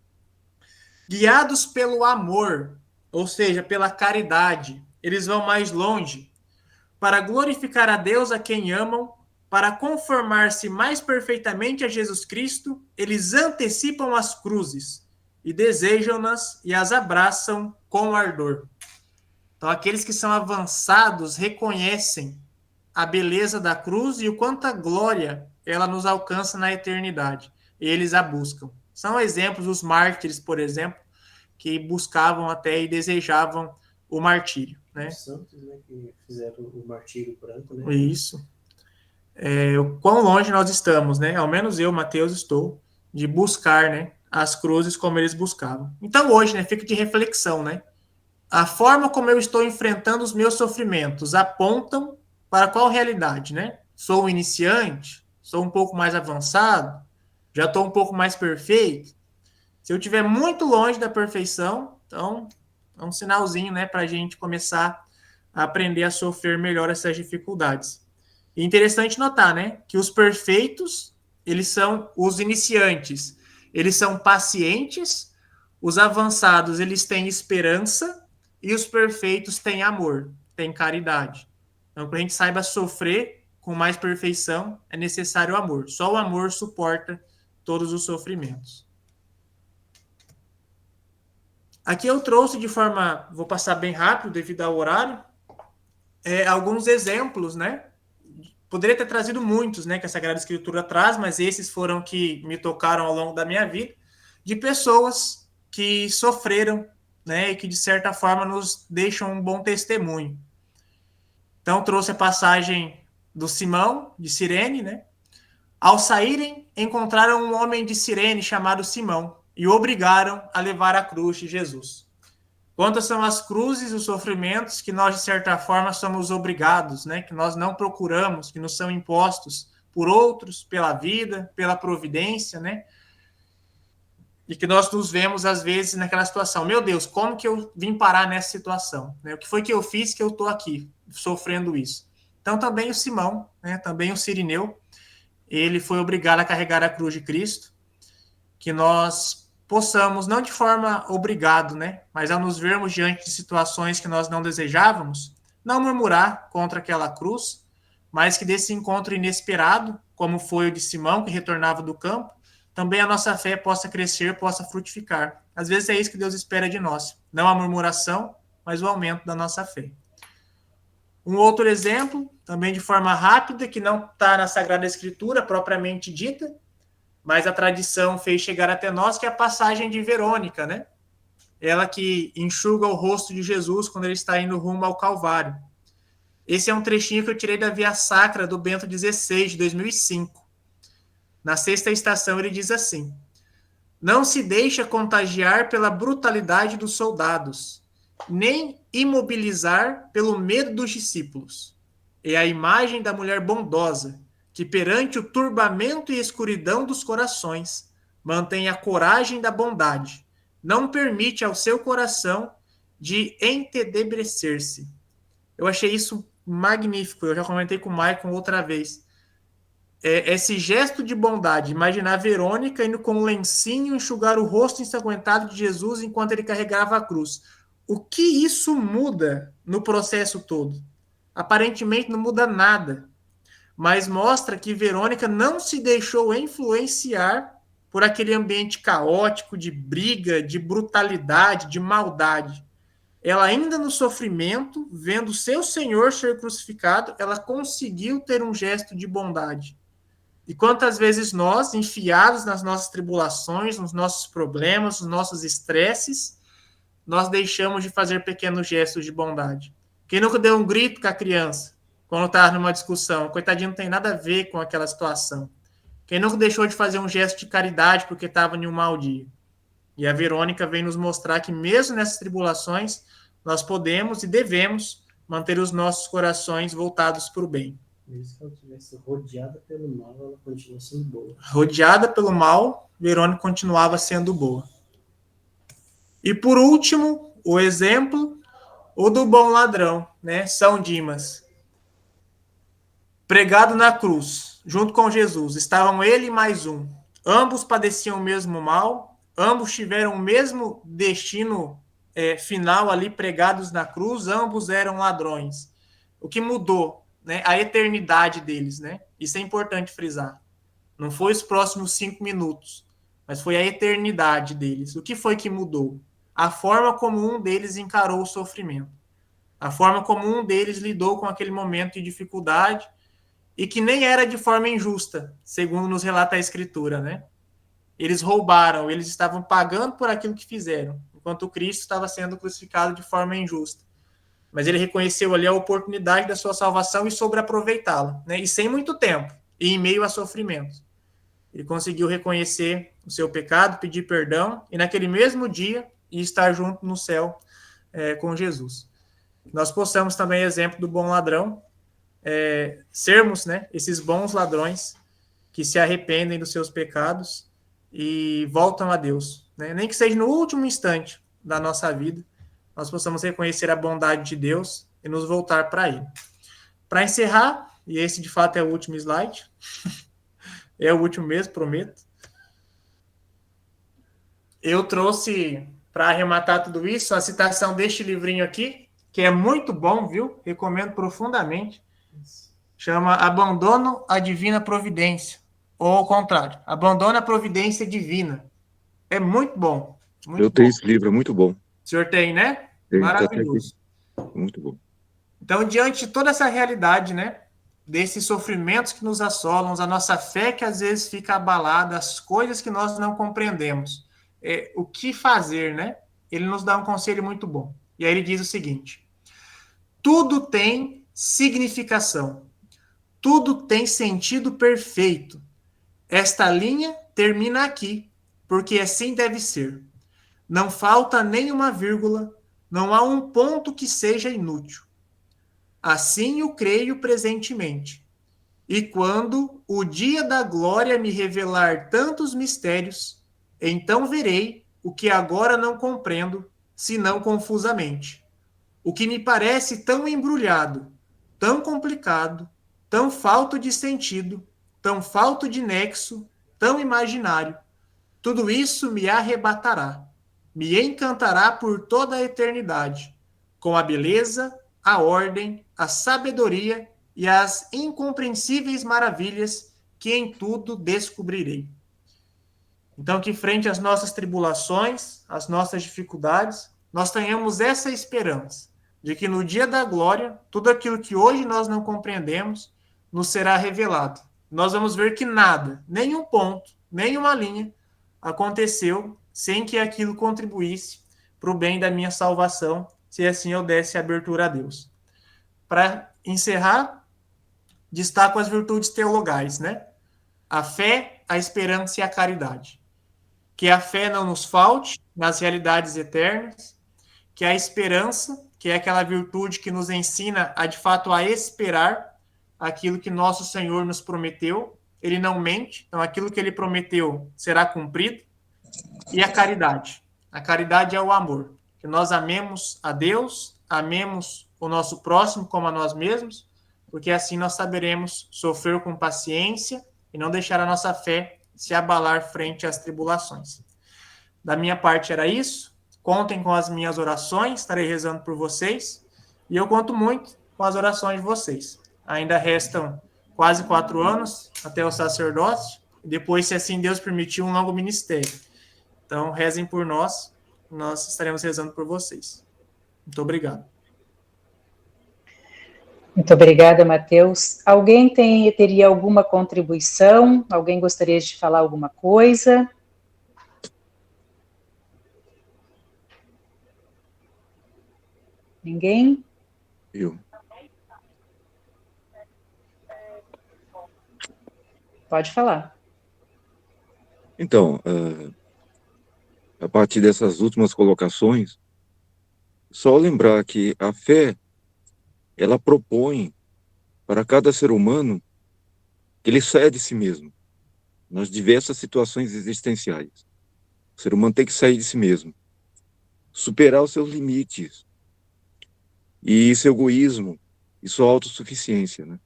Guiados pelo amor, ou seja, pela caridade, eles vão mais longe, para glorificar a Deus a quem amam, para conformar-se mais perfeitamente a Jesus Cristo, eles antecipam as cruzes e desejam-nas e as abraçam com ardor. Então, aqueles que são avançados reconhecem a beleza da cruz e o quanto a glória ela nos alcança na eternidade. E eles a buscam. São exemplos os mártires, por exemplo, que buscavam até e desejavam o martírio. Né? Os santos, né, que fizeram o martírio branco. Né? Isso. O quão longe nós estamos, né? Ao menos eu, Mateus, estou, de buscar, né, as cruzes como eles buscavam. Então, hoje, né, fica de reflexão, né? A forma como eu estou enfrentando os meus sofrimentos apontam para qual realidade, né? Sou um iniciante? Sou um pouco mais avançado? Já estou um pouco mais perfeito? Se eu estiver muito longe da perfeição, então é um sinalzinho, né, para a gente começar a aprender a sofrer melhor essas dificuldades. E interessante notar, né, que os perfeitos, eles são os iniciantes, eles são pacientes, os avançados, eles têm esperança, e os perfeitos têm amor, têm caridade. Então, para a gente saiba sofrer com mais perfeição, é necessário o amor. Só o amor suporta todos os sofrimentos. Aqui eu trouxe de forma, vou passar bem rápido devido ao horário, alguns exemplos, né? Poderia ter trazido muitos, né, que a Sagrada Escritura traz, mas esses foram que me tocaram ao longo da minha vida, de pessoas que sofreram, né, e que de certa forma nos deixam um bom testemunho. Então trouxe a passagem do Simão, de Cirene, né? Ao saírem, encontraram um homem de Cirene chamado Simão e o obrigaram a levar a cruz de Jesus. Quantas são as cruzes e os sofrimentos que nós, de certa forma, somos obrigados, né? Que nós não procuramos, que nos são impostos por outros, pela vida, pela providência, né? E que nós nos vemos, às vezes, naquela situação. Meu Deus, como que eu vim parar nessa situação? Né? O que foi que eu fiz que eu estou aqui, sofrendo isso? Então, também o Simão, né? Também o Cirineu, ele foi obrigado a carregar a cruz de Cristo, que nós possamos, não de forma obrigado, né, mas ao nos vermos diante de situações que nós não desejávamos, não murmurar contra aquela cruz, mas que desse encontro inesperado, como foi o de Simão, que retornava do campo, também a nossa fé possa crescer, possa frutificar. Às vezes é isso que Deus espera de nós, não a murmuração, mas o aumento da nossa fé. Um outro exemplo, também de forma rápida, que não está na Sagrada Escritura propriamente dita, mas a tradição fez chegar até nós, que é a passagem de Verônica, né? Ela que enxuga o rosto de Jesus quando ele está indo rumo ao Calvário. Esse é um trechinho que eu tirei da Via Sacra do Bento XVI, de 2005. Na sexta estação ele diz assim: não se deixa contagiar pela brutalidade dos soldados, nem imobilizar pelo medo dos discípulos. É a imagem da mulher bondosa, que perante o turbamento e escuridão dos corações, mantém a coragem da bondade, não permite ao seu coração de entedebrecer-se. Eu achei isso magnífico, eu já comentei com o Maicon outra vez. Esse gesto de bondade, imaginar a Verônica indo com um lencinho enxugar o rosto ensanguentado de Jesus enquanto ele carregava a cruz. O que isso muda no processo todo? Aparentemente não muda nada, mas mostra que Verônica não se deixou influenciar por aquele ambiente caótico de briga, de brutalidade, de maldade. Ela ainda no sofrimento, vendo seu Senhor ser crucificado, ela conseguiu ter um gesto de bondade. E quantas vezes nós, enfiados nas nossas tribulações, nos nossos problemas, nos nossos estresses, nós deixamos de fazer pequenos gestos de bondade. Quem nunca deu um grito com a criança quando estava numa discussão? Coitadinho, não tem nada a ver com aquela situação. Quem nunca deixou de fazer um gesto de caridade porque estava em um mau dia? E a Verônica vem nos mostrar que mesmo nessas tribulações, nós podemos e devemos manter os nossos corações voltados para o bem. Mesmo se ela estivesse rodeada pelo mal, ela continua sendo boa. Rodeada pelo mal, Verônica continuava sendo boa. E por último, o exemplo, o do bom ladrão, né? São Dimas. Pregado na cruz, junto com Jesus, estavam ele e mais um. Ambos padeciam o mesmo mal, ambos tiveram o mesmo destino final ali, pregados na cruz, ambos eram ladrões. O que mudou, né? A eternidade deles, né? Isso é importante frisar. Não foi os próximos 5 minutos, mas foi a eternidade deles. O que foi que mudou? A forma como um deles encarou o sofrimento. A forma como um deles lidou com aquele momento de dificuldade e que nem era de forma injusta, segundo nos relata a Escritura, né? Eles roubaram, eles estavam pagando por aquilo que fizeram, enquanto Cristo estava sendo crucificado de forma injusta. Mas ele reconheceu ali a oportunidade da sua salvação e soube aproveitá-la, né? E sem muito tempo, e em meio a sofrimentos. Ele conseguiu reconhecer o seu pecado, pedir perdão, e naquele mesmo dia, estar junto no céu com Jesus. Nós possamos também, exemplo do bom ladrão, sermos, né, esses bons ladrões que se arrependem dos seus pecados e voltam a Deus, né? Nem que seja no último instante da nossa vida, nós possamos reconhecer a bondade de Deus e nos voltar para Ele. Para encerrar, e esse de fato é o último slide, é o último mesmo, prometo. Eu trouxe, para arrematar tudo isso, a citação deste livrinho aqui, que é muito bom, viu? Recomendo profundamente. Chama Abandono à Divina Providência. Ou ao contrário, Abandono à Providência Divina. É muito bom. Muito Eu tenho bom. esse livro, é muito bom. O senhor tem, né? Tem, tá até aqui. Maravilhoso. Muito bom. Então, diante de toda essa realidade, né? Desses sofrimentos que nos assolam, a nossa fé que às vezes fica abalada, as coisas que nós não compreendemos, o que fazer, né? Ele nos dá um conselho muito bom. E aí ele diz o seguinte: tudo tem significação, tudo tem sentido perfeito. Esta linha termina aqui, porque assim deve ser. Não falta nenhuma vírgula, não há um ponto que seja inútil. Assim o creio presentemente. E quando o dia da glória me revelar tantos mistérios, então verei o que agora não compreendo, senão confusamente. O que me parece tão embrulhado, tão complicado, tão falto de sentido, tão falto de nexo, tão imaginário, tudo isso me arrebatará, me encantará por toda a eternidade, com a beleza, a ordem, a sabedoria e as incompreensíveis maravilhas que em tudo descobrirei. Então, que frente às nossas tribulações, às nossas dificuldades, nós tenhamos essa esperança de que no dia da glória, tudo aquilo que hoje nós não compreendemos, nos será revelado. Nós vamos ver que nada, nenhum ponto, nenhuma linha, aconteceu sem que aquilo contribuísse para o bem da minha salvação, se assim eu desse abertura a Deus. Para encerrar, destaco as virtudes teologais, né? A fé, a esperança e a caridade. Que a fé não nos falte nas realidades eternas, que a esperança, que é aquela virtude que nos ensina a, de fato, a esperar aquilo que nosso Senhor nos prometeu. Ele não mente, então aquilo que ele prometeu será cumprido. E a caridade. A caridade é o amor. Que nós amemos a Deus, amemos o nosso próximo como a nós mesmos, porque assim nós saberemos sofrer com paciência e não deixar a nossa fé se abalar frente às tribulações. Da minha parte era isso. Contem com as minhas orações, estarei rezando por vocês. E eu conto muito com as orações de vocês. Ainda restam quase 4 anos até o sacerdócio. E depois, se assim Deus permitir, um longo ministério. Então, rezem por nós. Nós estaremos rezando por vocês. Muito obrigado. Muito obrigada, Mateus. Alguém teria alguma contribuição? Alguém gostaria de falar alguma coisa? Ninguém? Eu. Pode falar. Então, a partir dessas últimas colocações, só lembrar que a fé, ela propõe para cada ser humano que ele saia de si mesmo, nas diversas situações existenciais. O ser humano tem que sair de si mesmo, superar os seus limites e seu egoísmo e sua autossuficiência, né?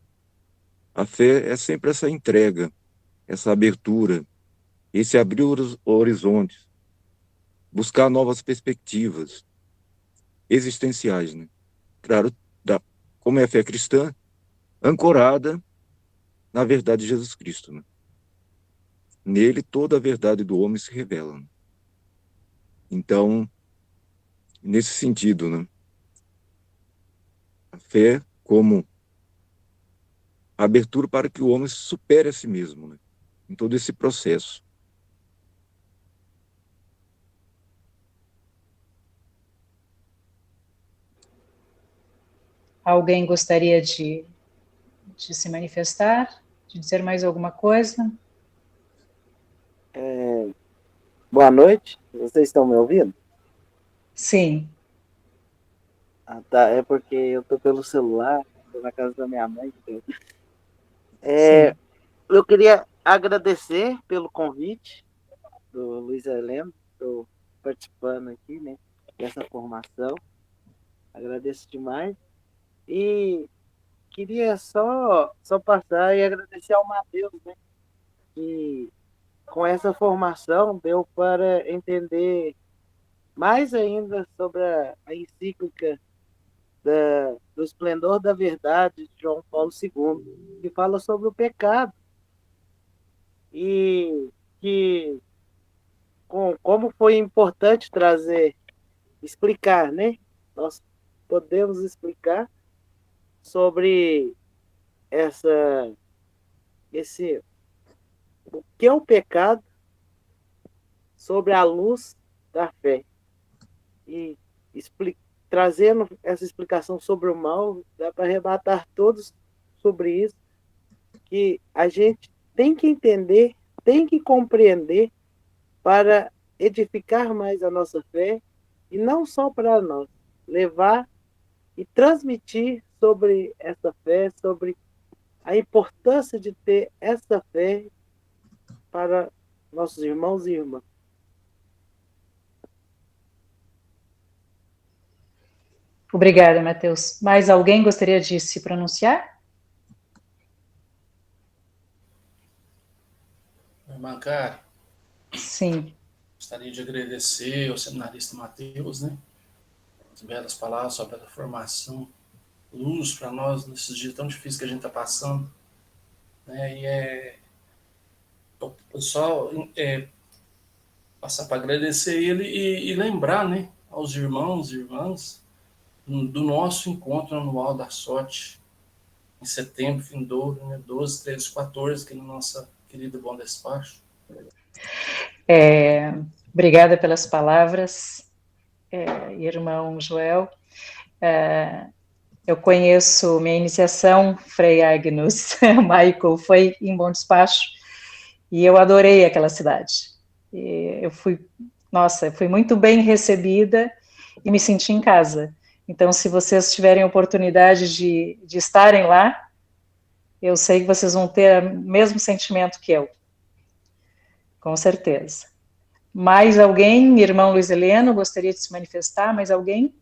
A fé é sempre essa entrega, essa abertura, esse abrir os horizontes, buscar novas perspectivas existenciais, né? Claro, como é a fé cristã, ancorada na verdade de Jesus Cristo, né? Nele toda a verdade do homem se revela, né? Então, nesse sentido, né? A fé como abertura para que o homem supere a si mesmo, né? Em todo esse processo. Alguém gostaria de se manifestar? De dizer mais alguma coisa? Boa noite, vocês estão me ouvindo? Sim. Ah, tá, é porque eu tô pelo celular, tô na casa da minha mãe. Eu queria agradecer pelo convite do Luiz Heleno, estou participando aqui, né, dessa formação. Agradeço demais. E queria só passar e agradecer ao Mateus, né, que com essa formação deu para entender mais ainda sobre a encíclica do Esplendor da Verdade de João Paulo II, que fala sobre o pecado e que como foi importante explicar, né? Nós podemos explicar sobre essa, o que é o pecado sobre a luz da fé. E trazendo essa explicação sobre o mal, dá para arrebatar todos sobre isso, que a gente tem que entender, tem que compreender para edificar mais a nossa fé, e não só para nós, levar e transmitir sobre essa fé, sobre a importância de ter essa fé para nossos irmãos e irmãs. Obrigada, Mateus. Mais alguém gostaria de se pronunciar? Irmã Karen, Sim. gostaria de agradecer ao seminarista Mateus, né? As belas palavras sobre a formação, luz para nós nesses dias tão difíceis que a gente está passando, né? E eu só passar para agradecer ele e lembrar, né, aos irmãos e irmãs do nosso encontro anual da sorte em setembro, vindouro, né, 12, 13, 14, aqui no nosso querido Bom Despacho. Obrigada pelas palavras, irmão Joel. Eu conheço minha iniciação, Frei Agnus Michael, foi em Bom Despacho, e eu adorei aquela cidade. Eu fui muito bem recebida e me senti em casa. Então, se vocês tiverem oportunidade de estarem lá, eu sei que vocês vão ter o mesmo sentimento que eu, com certeza. Mais alguém? Irmão Luiz Heleno, gostaria de se manifestar? Mais alguém?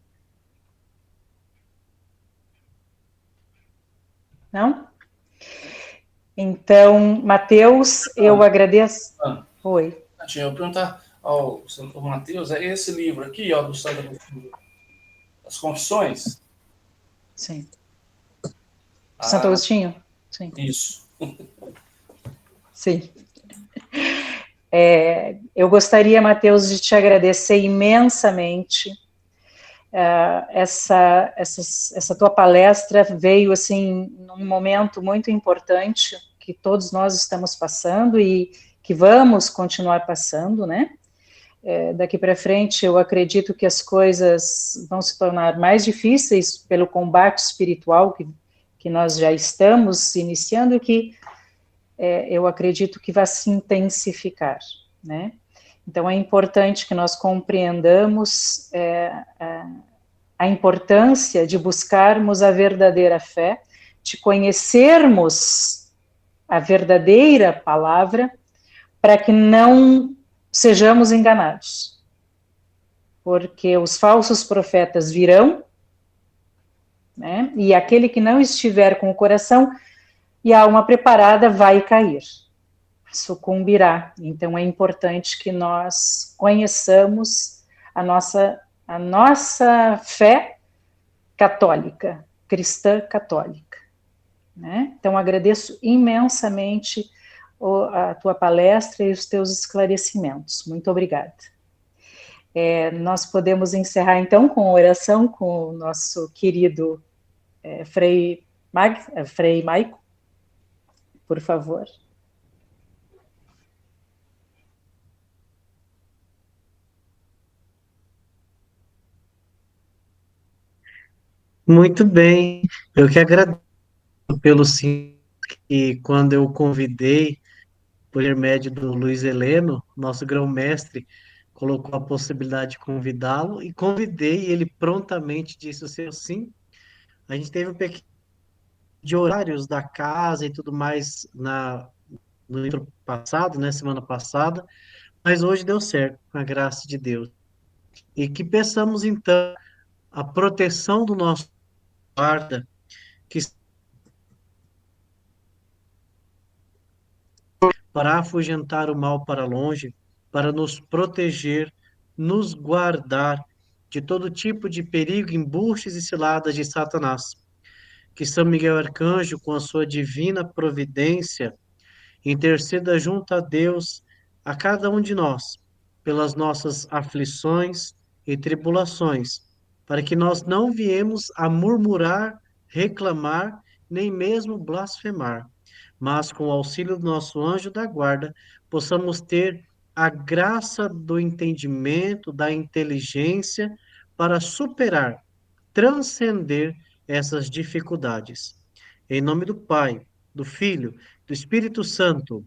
Não? Então, Mateus, eu agradeço. Oi. Eu vou perguntar ao Mateus, é esse livro aqui, ó, do Santo Agostinho, As Confissões? Sim. Santo Agostinho? Sim. Isso. Sim. Eu gostaria, Mateus, de te agradecer imensamente. Essa tua palestra veio assim num momento muito importante que todos nós estamos passando e que vamos continuar passando, né? Daqui para frente, eu acredito que as coisas vão se tornar mais difíceis pelo combate espiritual que nós já estamos iniciando e que eu acredito que vai se intensificar, né? Então, é importante que nós compreendamos a importância de buscarmos a verdadeira fé, de conhecermos a verdadeira palavra, para que não sejamos enganados. Porque os falsos profetas virão, né? E aquele que não estiver com o coração e a alma preparada vai cair, sucumbirá. Então é importante que nós conheçamos a nossa fé católica, cristã católica, né? Então agradeço imensamente a tua palestra e os teus esclarecimentos. Muito obrigada. Nós podemos encerrar então com a oração com o nosso querido Frei Maico, por favor. Muito bem, eu que agradeço pelo sim, que quando eu convidei, por intermédio do Luiz Heleno, nosso grão-mestre, colocou a possibilidade de convidá-lo, e convidei, e ele prontamente disse o seu sim. A gente teve um pequeno de horários da casa e tudo mais no intro passado, né, semana passada, Mas hoje deu certo, com a graça de Deus. E que peçamos, então, a proteção do nosso guarda, que para afugentar o mal para longe, para nos proteger, nos guardar de todo tipo de perigo, embustes e ciladas de Satanás. Que São Miguel Arcanjo, com a sua divina providência, interceda junto a Deus a cada um de nós, pelas nossas aflições e tribulações, para que nós não viemos a murmurar, reclamar, nem mesmo blasfemar, mas com o auxílio do nosso anjo da guarda, possamos ter a graça do entendimento, da inteligência para superar, transcender essas dificuldades. Em nome do Pai, do Filho, do Espírito Santo.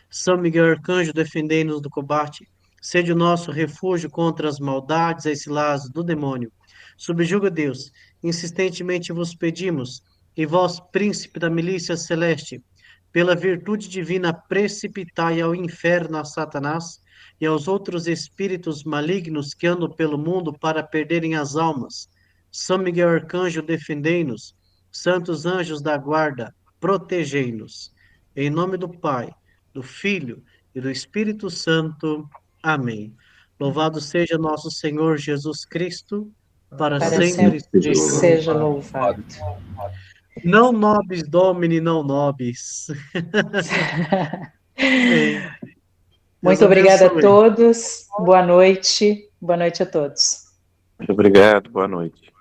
São Miguel Arcanjo, defendei-nos do combate. Sede o nosso refúgio contra as maldades e ciladas do demônio. Subjuga Deus, insistentemente vos pedimos, e vós, príncipe da milícia celeste, pela virtude divina, precipitai ao inferno a Satanás e aos outros espíritos malignos que andam pelo mundo para perderem as almas. São Miguel Arcanjo, defendei-nos. Santos anjos da guarda, protegei-nos. Em nome do Pai, do Filho e do Espírito Santo. Amém. Louvado seja nosso Senhor Jesus Cristo, para Para sempre sempre seja seja louvado. louvado. Não nobis Domini, não nobis. Amém. Deus Muito obrigada a abençoe. todos. Boa noite. Boa noite a todos. Muito obrigado, boa noite.